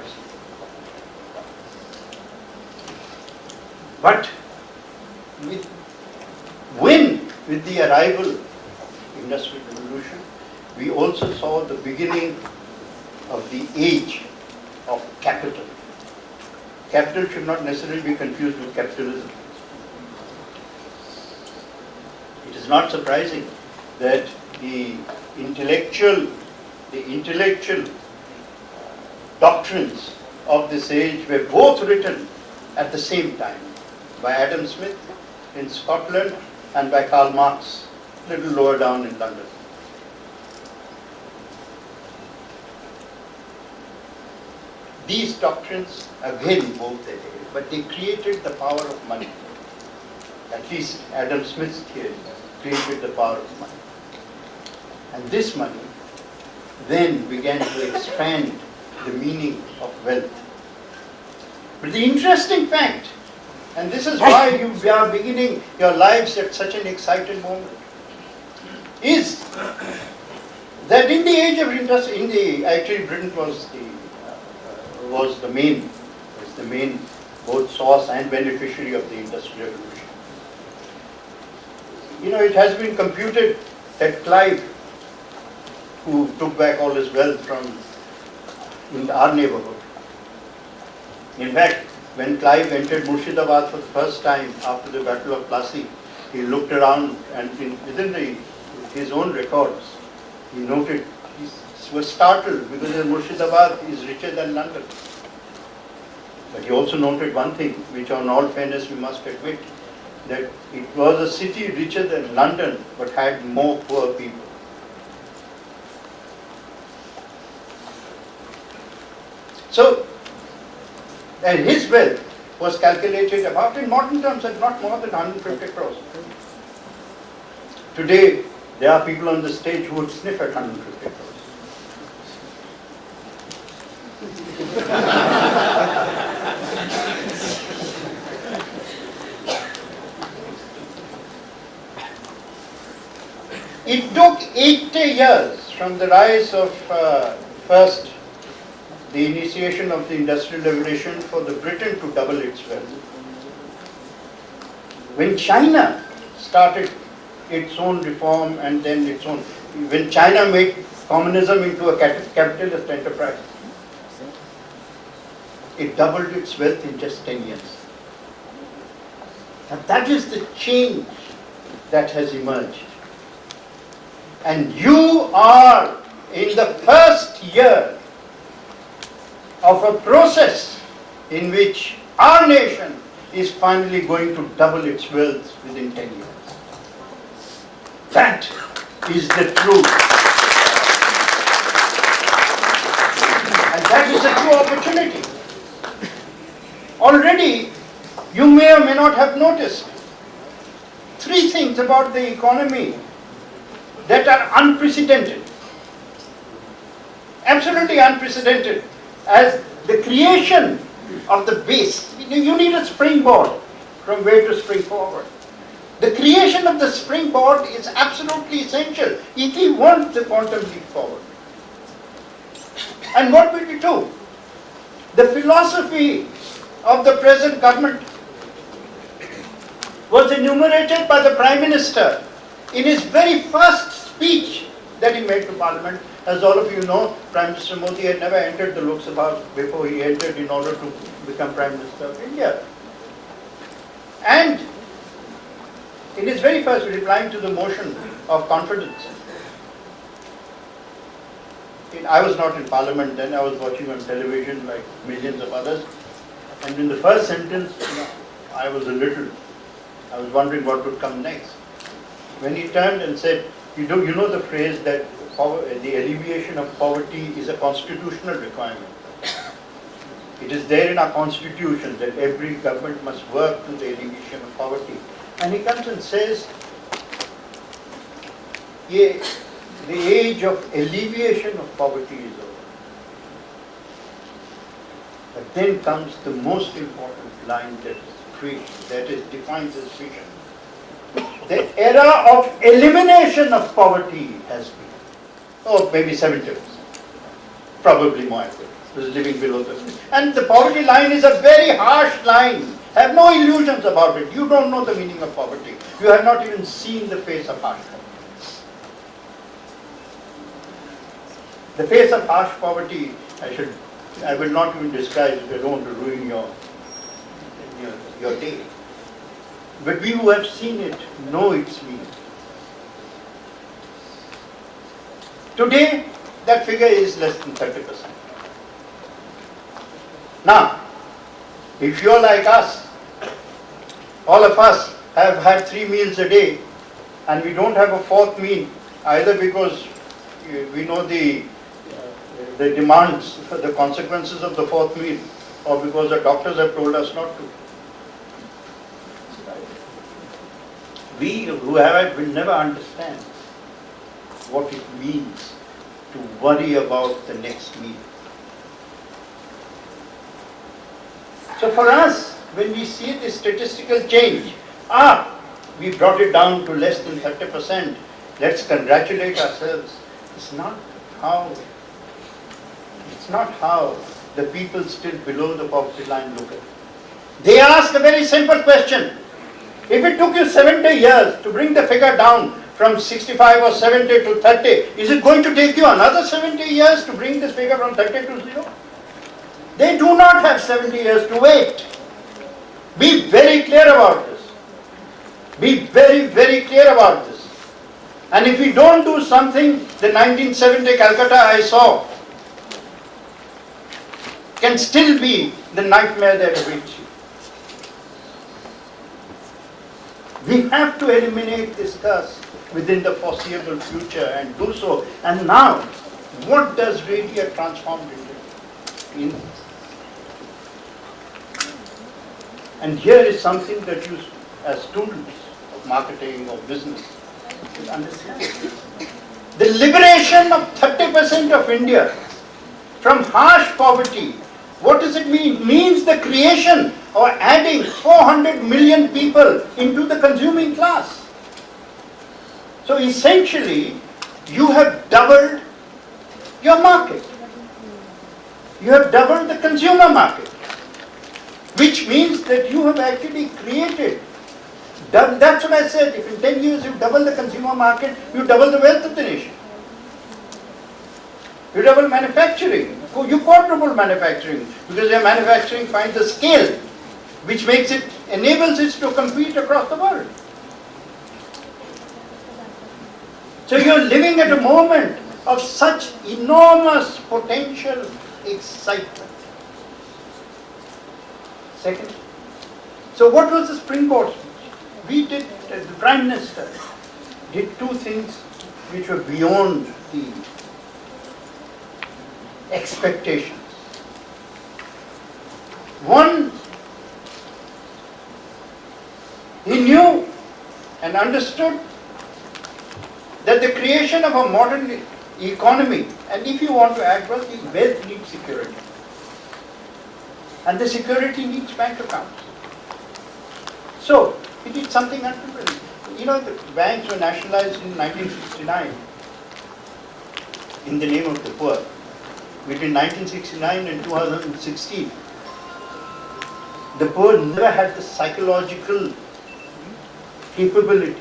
Speaker 6: But with the arrival of the Industrial Revolution, we also saw the beginning of the age of capital. Capital should not necessarily be confused with capitalism. It is not surprising that the intellectual doctrines of this age were both written at the same time by Adam Smith in Scotland and by Karl Marx a little lower down in London. These doctrines again moved their way, but they created the power of money. At least Adam Smith's theory created the power of money. And this money then began to expand the meaning of wealth. But the interesting fact, and this is why you are beginning your lives at such an exciting moment, is that in the age of industry, actually Britain was the main both source and beneficiary of the Industrial Revolution. You know, it has been computed that Clive, who took back all his wealth from in our neighborhood, in fact, when Clive entered Murshidabad for the first time after the Battle of Plassey, he looked around and within his own records, he noted, he was startled because Murshidabad is richer than London. But he also noted one thing, which on all fairness we must admit, that it was a city richer than London but had more poor people. So, and his wealth was calculated about, in modern terms, at not more than 150 crores. Today, there are people on the stage who would sniff at 150 crores. It took 80 years from the rise of the initiation of the Industrial Revolution for the Britain to double its wealth. When China started its own reform and then when China made communism into a capitalist enterprise, it doubled its wealth in just 10 years. And that is the change that has emerged. And you are in the first year of a process in which our nation is finally going to double its wealth within 10 years. That is the truth. And that is a true opportunity. Already, you may or may not have noticed 3 things about the economy that are unprecedented. Absolutely unprecedented. As the creation of the base, you need a springboard from where to spring forward. The creation of the springboard is absolutely essential if we want the quantum leap forward. And what will we do? The philosophy of the present government was enumerated by the Prime Minister in his very first speech that he made to Parliament. As all of you know, Prime Minister Modi had never entered the Lok Sabha before he entered in order to become Prime Minister of India. And in his very first, replying to the motion of confidence, I was not in Parliament then, I was watching on television like millions of others. And in the first sentence, I was wondering what would come next. When he turned and said, you know the phrase that the alleviation of poverty is a constitutional requirement. It is there in our constitution that every government must work to the alleviation of poverty. And he comes and says, the age of alleviation of poverty is over. But then comes the most important line that defines this vision. The era of elimination of poverty has been, maybe 70%, probably more accurate, was living below the. And the poverty line is a very harsh line. Have no illusions about it. You don't know the meaning of poverty. You have not even seen the face of harsh poverty. The face of harsh poverty, I will not even describe it. I don't want to ruin your day. But we who have seen it know its meaning. Today, that figure is less than 30%. Now, if you're like us, all of us have had 3 meals a day, and we don't have a 4th meal, either because we know the demands for the consequences of the 4th meal, or because the doctors have told us not to. We who have it will never understand what it means to worry about the next meal. So for us, when we see the statistical change, we brought it down to less than 30%, let's congratulate ourselves. It's not how the people still below the poverty line look at it. They ask a very simple question. If it took you 70 years to bring the figure down from 65 or 70 to 30, is it going to take you another 70 years to bring this figure from 30 to 0? They do not have 70 years to wait. Be very clear about this. Be very, very clear about this. And if we don't do something, the 1970 Calcutta I saw can still be the nightmare that awaits you. We have to eliminate this curse within the foreseeable future and do so. And now, what does really a transformed India mean? And here is something that you, as students of marketing or business, should understand. The liberation of 30% of India from harsh poverty. What does it mean? It means the creation or adding 400 million people into the consuming class. So essentially, you have doubled your market. You have doubled the consumer market, which means that you have actually created. That's what I said. If in 10 years you double the consumer market, you double the wealth of the nation. You double manufacturing. You quadruple manufacturing because your manufacturing finds a scale which enables it to compete across the world. So you're living at a moment of such enormous potential excitement. Second, so what was the springboard speech? We did, the Prime Minister did 2 things which were beyond the expectations. One, he knew and understood that the creation of a modern economy, and if you want to add wealth, wealth needs security. And the security needs bank accounts. So, he did something unprecedented. You know, the banks were nationalized in 1969 in the name of the poor. Between 1969 and 2016, the poor never had the psychological capability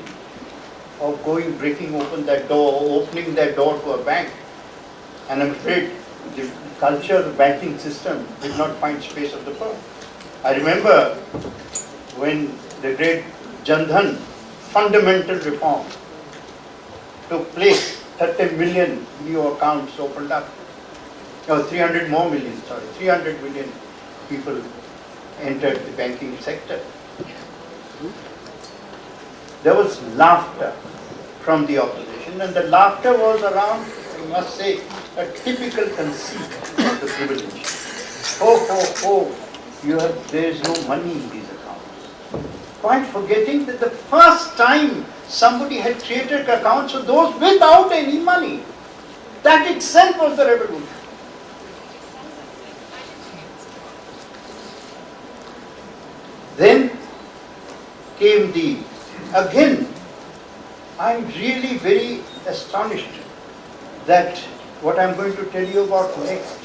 Speaker 6: of breaking open that door, or opening that door to a bank. And I'm afraid the culture of the banking system did not find space of the poor. I remember when the great Jan Dhan fundamental reform took place, 30 million new accounts opened up. 300 million people entered the banking sector. There was laughter from the opposition, and the laughter was around, I must say, a typical conceit of the privilege. There is no money in these accounts. Quite forgetting that the first time somebody had created accounts for those without any money. That itself was the revolution. Then came again, I'm really very astonished that what I'm going to tell you about next,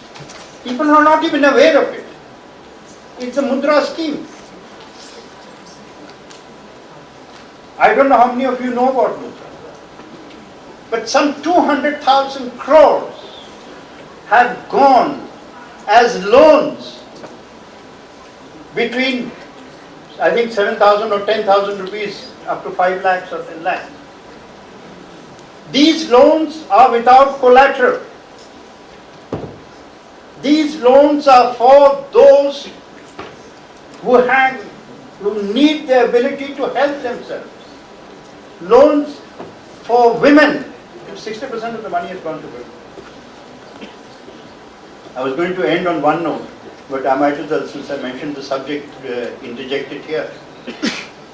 Speaker 6: people are not even aware of it. It's a mudra scheme. I don't know how many of you know about mudra, but some 200,000 crores have gone as loans between, I think, 7,000 or 10,000 rupees up to 5 lakhs or 10 lakhs. These loans are without collateral. These loans are for those who need the ability to help themselves. Loans for women. 60% of the money has gone to women. I was going to end on one note, but I might as well, since I mentioned the subject, interject it here,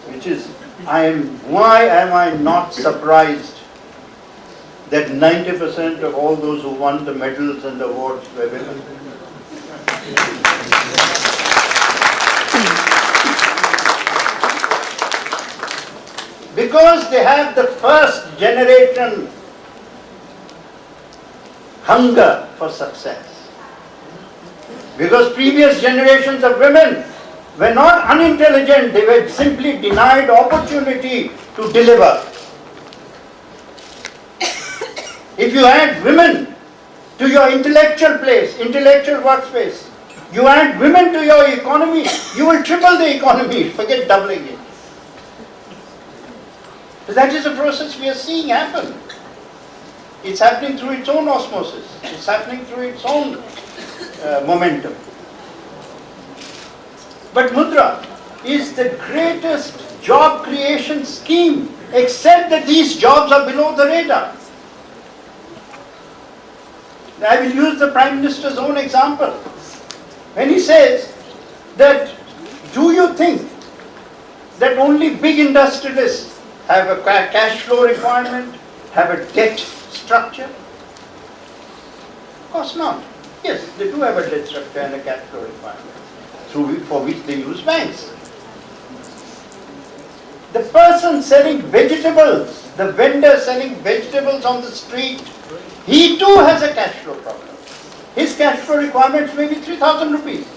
Speaker 6: which is, why am I not surprised that 90% of all those who won the medals and the awards were women? Because they have the first generation hunger for success. Because previous generations of women were not unintelligent, they were simply denied opportunity to deliver. If you add women to your intellectual place, intellectual workspace, you add women to your economy, you will triple the economy, forget doubling it. So that is a process we are seeing happen. It's happening through its own osmosis. It's happening through its own momentum. But mudra is the greatest job creation scheme, except that these jobs are below the radar. I will use the Prime Minister's own example. When he says that, do you think that only big industrialists have a cash flow requirement, have a debt structure? Of course not. Yes, they do have a debt structure and a cash flow requirement, for which they use banks. The person selling vegetables, the vendor selling vegetables on the street, he too has a cash flow problem. His cash flow requirements may be 3,000 rupees.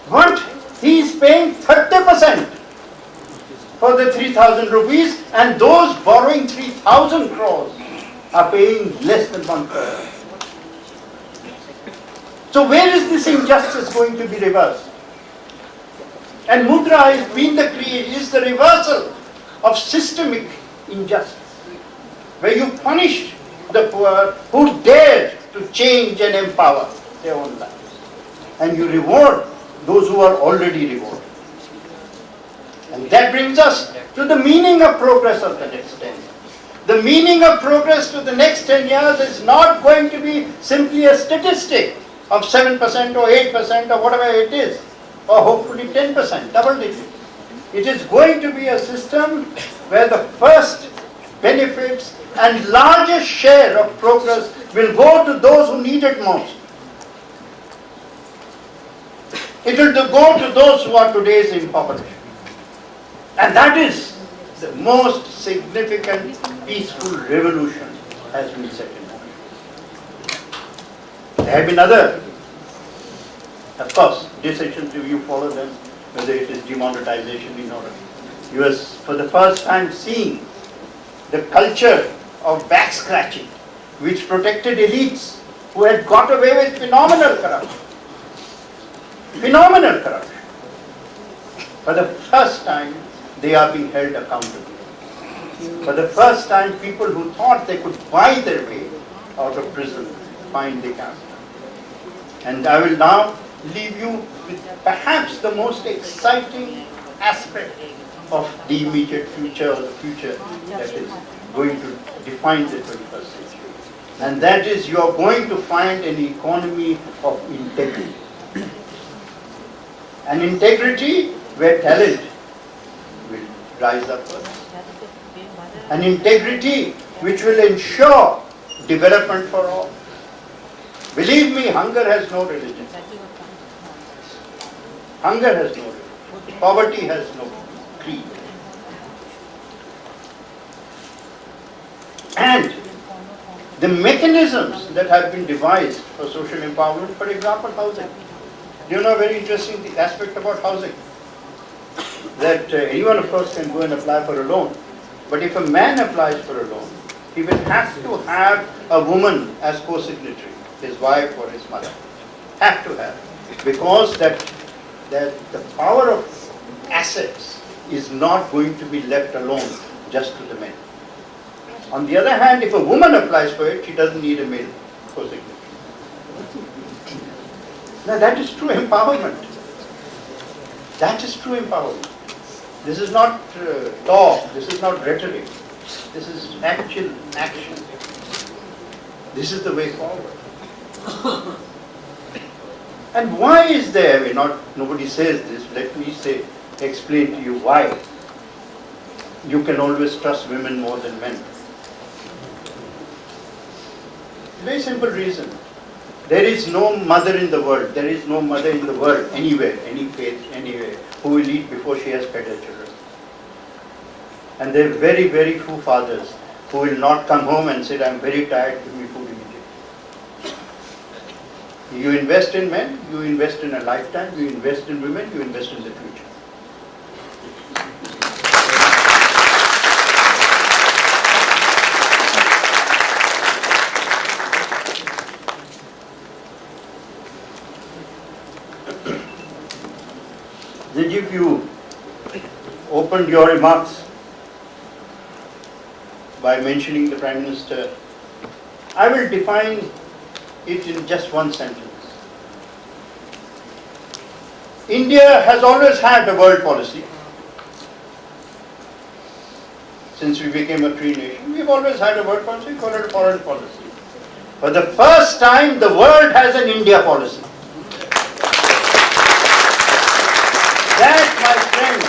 Speaker 6: But he is paying 30% for the 3,000 rupees, and those borrowing 3,000 crores are paying less than 1 crore. So where is this injustice going to be reversed? And mudra is the reversal of systemic injustice, where you punish the poor who dared to change and empower their own lives, and you reward those who are already rewarded. And that brings us to the meaning of progress of the next 10 years. The meaning of progress to the next 10 years is not going to be simply a statistic of 7% or 8% or whatever it is, or hopefully 10%, double digit. It is going to be a system where the first benefits and largest share of progress will go to those who need it most. It will go to those who are today's impoverished. And that is the most significant peaceful revolution has been set in motion. There have been other, of course, decisions, if you follow them, whether it is demonetization in order. You are for the first time seeing the culture of back scratching, which protected elites who had got away with phenomenal corruption. Phenomenal corruption. For the first time, they are being held accountable. For the first time, people who thought they could buy their way out of prison find they can't. And I will now leave you with perhaps the most exciting aspect of the immediate future, or the future that is going to define the 21st century. And that is, you are going to find an economy of integrity. An integrity where talent will rise up first. an integrity which will ensure development for all. Believe me, hunger has no religion. Hunger has no religion. Poverty has no creed. And the mechanisms that have been devised for social empowerment, for example, housing. You know a very interesting aspect about housing? That anyone, of course, can go and apply for a loan. But if a man applies for a loan, he will have to have a woman as co-signatory, his wife or his mother. Have to have. Because that the power of assets is not going to be left alone just to the men. On the other hand, if a woman applies for it, she doesn't need a male co-signatory. Now that is true empowerment. That is true empowerment. This is not talk, this is not rhetoric. This is actual action. This is the way forward. And why is there, nobody says this, let me explain to you why you can always trust women more than men. Very simple reason. There is no mother in the world, anywhere, any faith, anywhere, who will eat before she has fed her children. And there are very, very few fathers who will not come home and say, I'm very tired, give me food immediately. You invest in men, you invest in a lifetime, you invest in women, you invest in the future. If you opened your remarks by mentioning the Prime Minister, I will define it in just one sentence. India has always had a world policy. Since we became a free nation, we've always had a world policy, we call it a foreign policy. For the first time, the world has an India policy. That, my friends,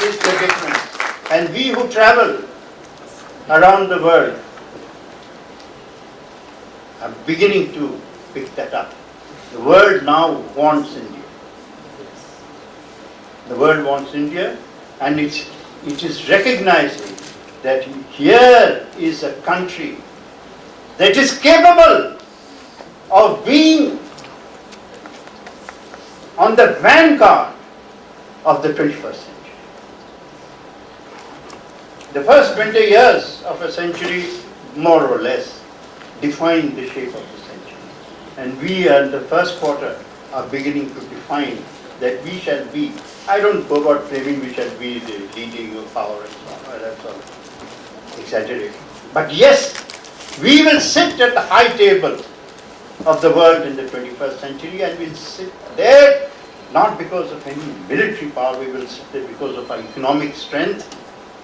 Speaker 6: is the difference. And we who travel around the world are beginning to pick that up. The world now wants India. The world wants India, and it is recognizing that here is a country that is capable of being on the vanguard of the 21st century. The first 20 years of a century, more or less, define the shape of the century. And we in the first quarter are beginning to define that we shall be, I don't go about claiming we shall be the leading power and so on, that's all exaggeration. But yes, we will sit at the high table of the world in the 21st century, and we'll sit there not because of any military power, we will sit there because of our economic strength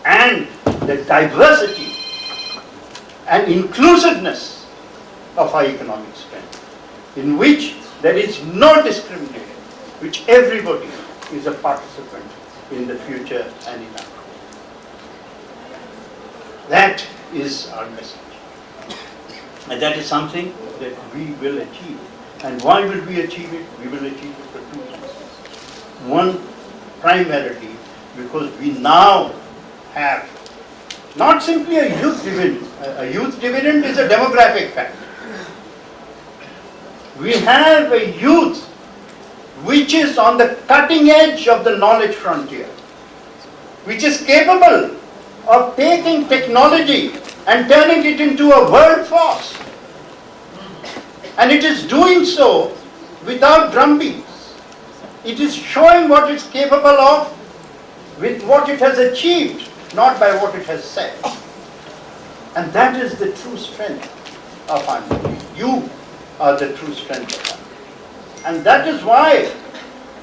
Speaker 6: and the diversity and inclusiveness of our economic strength, in which there is no discrimination, which everybody is a participant in the future and in our growth. That is our message. And that is something that we will achieve. And why will we achieve it? We will achieve it for two reasons. One, primarily because we now have not simply a youth dividend. A youth dividend is a demographic fact. We have a youth which is on the cutting edge of the knowledge frontier, which is capable of taking technology and turning it into a world force. And it is doing so without drumbeats. It is showing what it's capable of with what it has achieved, not by what it has said. And that is the true strength of our nation. You are the true strength of our nation. And that is why,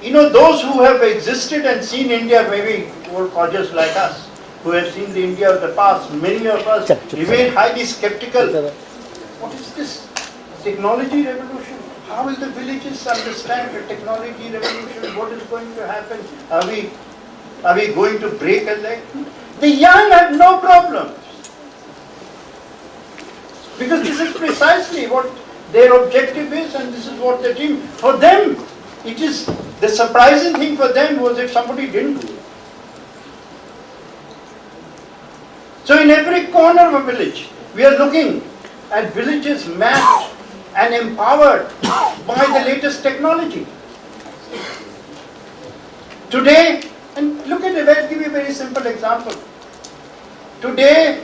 Speaker 6: those who have existed and seen India, maybe old codgers like us, who have seen the India of the past, many of us remain highly skeptical. What is this technology revolution? How will the villages understand the technology revolution? What is going to happen? Are we going to break a leg? The young have no problem. Because this is precisely what their objective is, and this is what they dream. For them, it is, the surprising thing for them was if somebody didn't do it. So in every corner of a village, we are looking at villages mapped and empowered by the latest technology. Today, and look at it, I'll give you a very simple example. Today,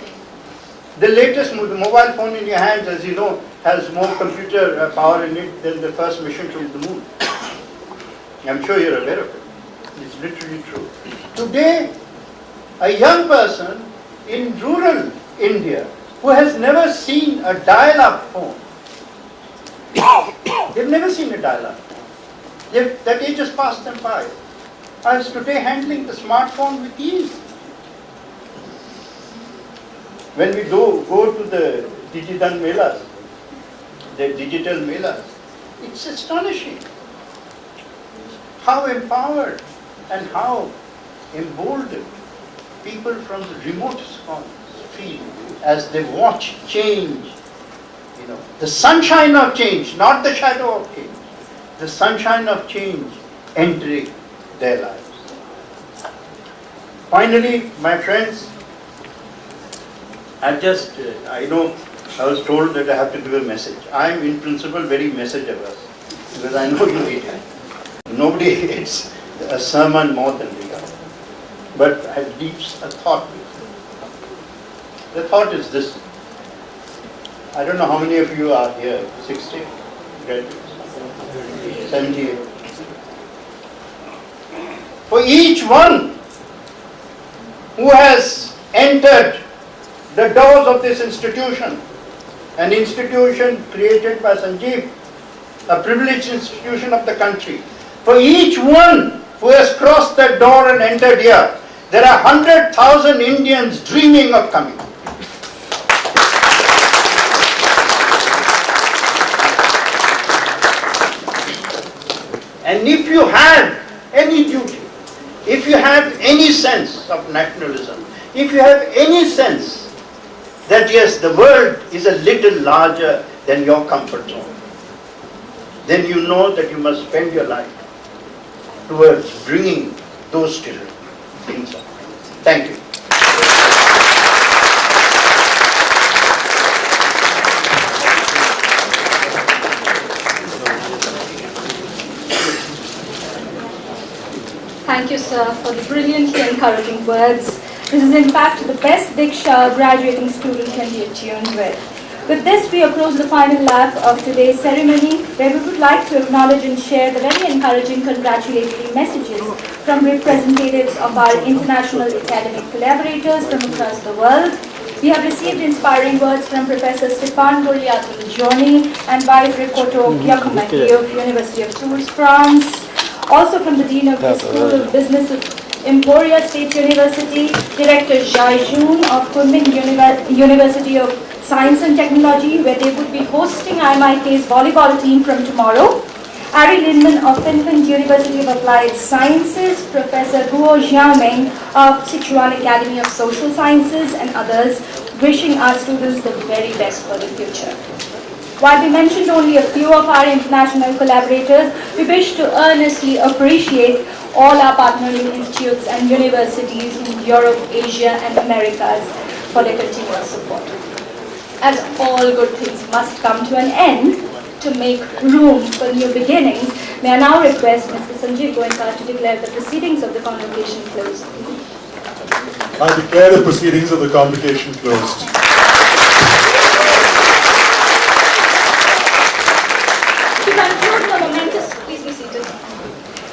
Speaker 6: the latest mobile phone in your hands, as you know, has more computer power in it than the first mission to the moon. I'm sure you're aware of it. It's literally true. Today, a young person in rural India who has never seen a dial-up phone, they've never seen a dial-up phone. That age has passed them by. Is today handling the smartphone with ease. When we go to the digital melas, it's astonishing how empowered and how emboldened people from the remotest corners feel as they watch change, the sunshine of change, not the shadow of change, the sunshine of change entering their lives. Finally, my friends, I know I was told that I have to give a message. I am in principle very message averse because I know you hate it. Nobody hates a sermon more than we are. But I leave a thought with you. The thought is this. I don't know how many of you are here, 60 graduates, 78. For each one who has entered the doors of this institution, an institution created by Sanjeev, a privileged institution of the country, for each one who has crossed that door and entered here, there are 100,000 Indians dreaming of coming. And if you have any duty, if you have any sense of nationalism, if you have any sense that yes, the world is a little larger than your comfort zone, then you know that you must spend your life towards bringing those children inside. Thank you.
Speaker 1: Thank you, sir, for the brilliantly encouraging words. This is in fact the best Diksha a graduating student can be attuned with. With this, we approach the final lap of today's ceremony, where we would like to acknowledge and share the very encouraging congratulatory messages from representatives of our international academic collaborators from across the world. We have received inspiring words from Professor Stéphane Bourliatul-Journy and Vice Rector Giacometti of University of Tours, France. Also from the Dean of the School of Business of Emporia State University, Director Jai Jun of Kunming University of Science and Technology, where they would be hosting IMIK's volleyball team from tomorrow. Ari Lindman of Finland University of Applied Sciences, Professor Guo Xiaoming of Sichuan Academy of Social Sciences, and others, wishing our students the very best for the future. While we mentioned only a few of our international collaborators, we wish to earnestly appreciate all our partnering institutes and universities in Europe, Asia, and Americas for their continuous support. As all good things must come to an end, to make room for new beginnings, may I now request Mr. Sanjeev Goenka to declare the proceedings of the convocation closed.
Speaker 2: I declare the proceedings of the convocation closed.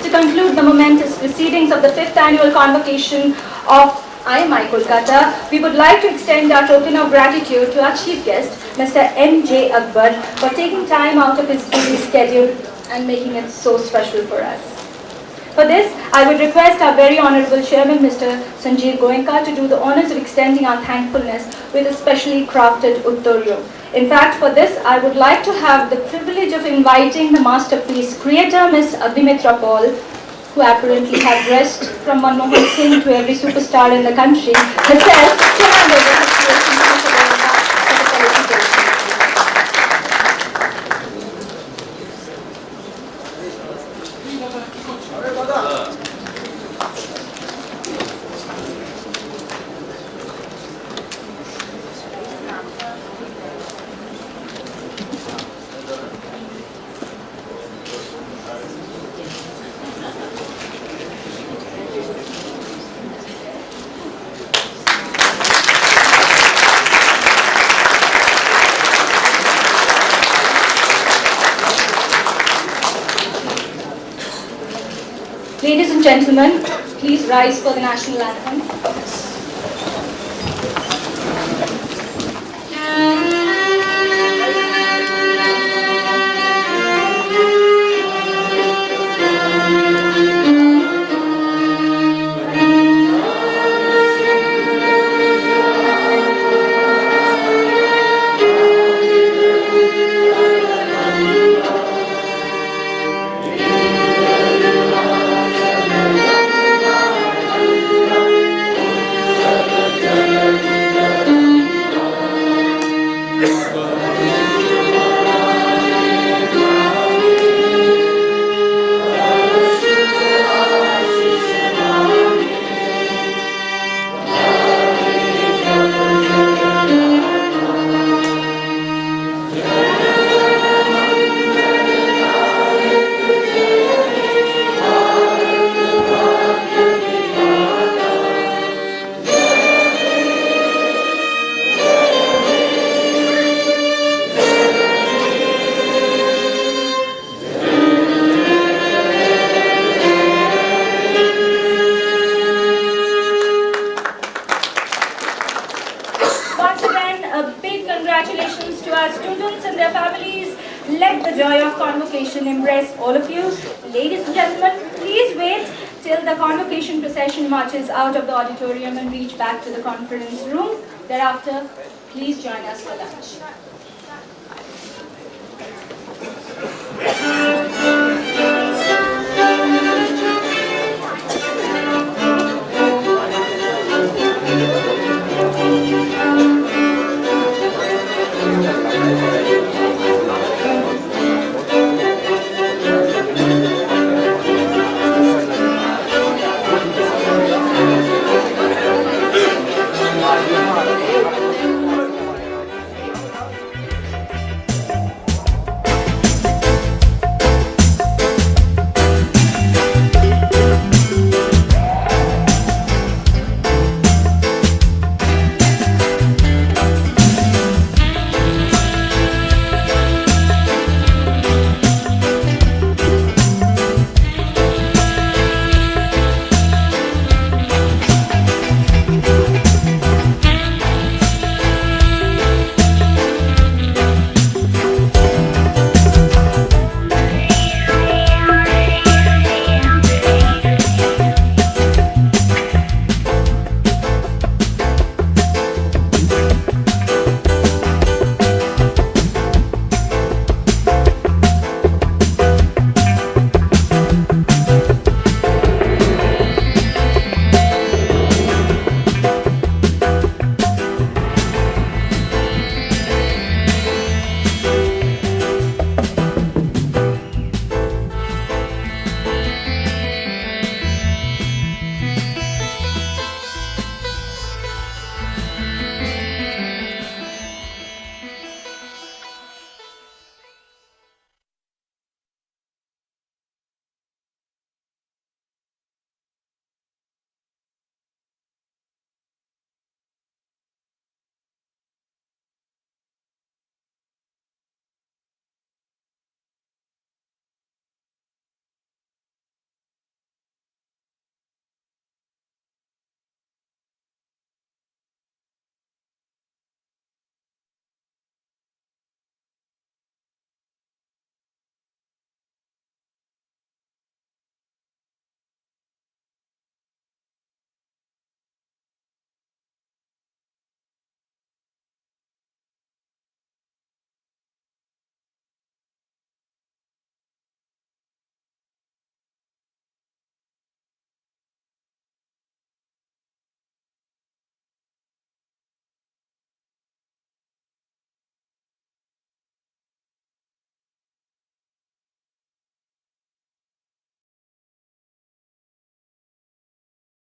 Speaker 1: To conclude the momentous proceedings of the 5th Annual Convocation of IMI Kolkata, we would like to extend our token of gratitude to our chief guest, Mr. M.J. Akbar, for taking time out of his busy schedule and making it so special for us. For this, I would request our very honorable chairman, Mr. Sanjeev Goenka, to do the honors of extending our thankfulness with a specially crafted Auditorium. In fact, for this, I would like to have the privilege of inviting the masterpiece creator, Ms. Abhimitra Paul, who apparently had dressed from Manmohan Singh to every superstar in the country, herself to hand over his creation to Mr. Goenka for the felicitation. and gentlemen, please rise for the national anthem. Once again, a big congratulations to our students and their families. Let the joy of convocation embrace all of you. Ladies and gentlemen, please wait till the convocation procession marches out of the auditorium and reach back to the conference room. Thereafter, please join us for lunch.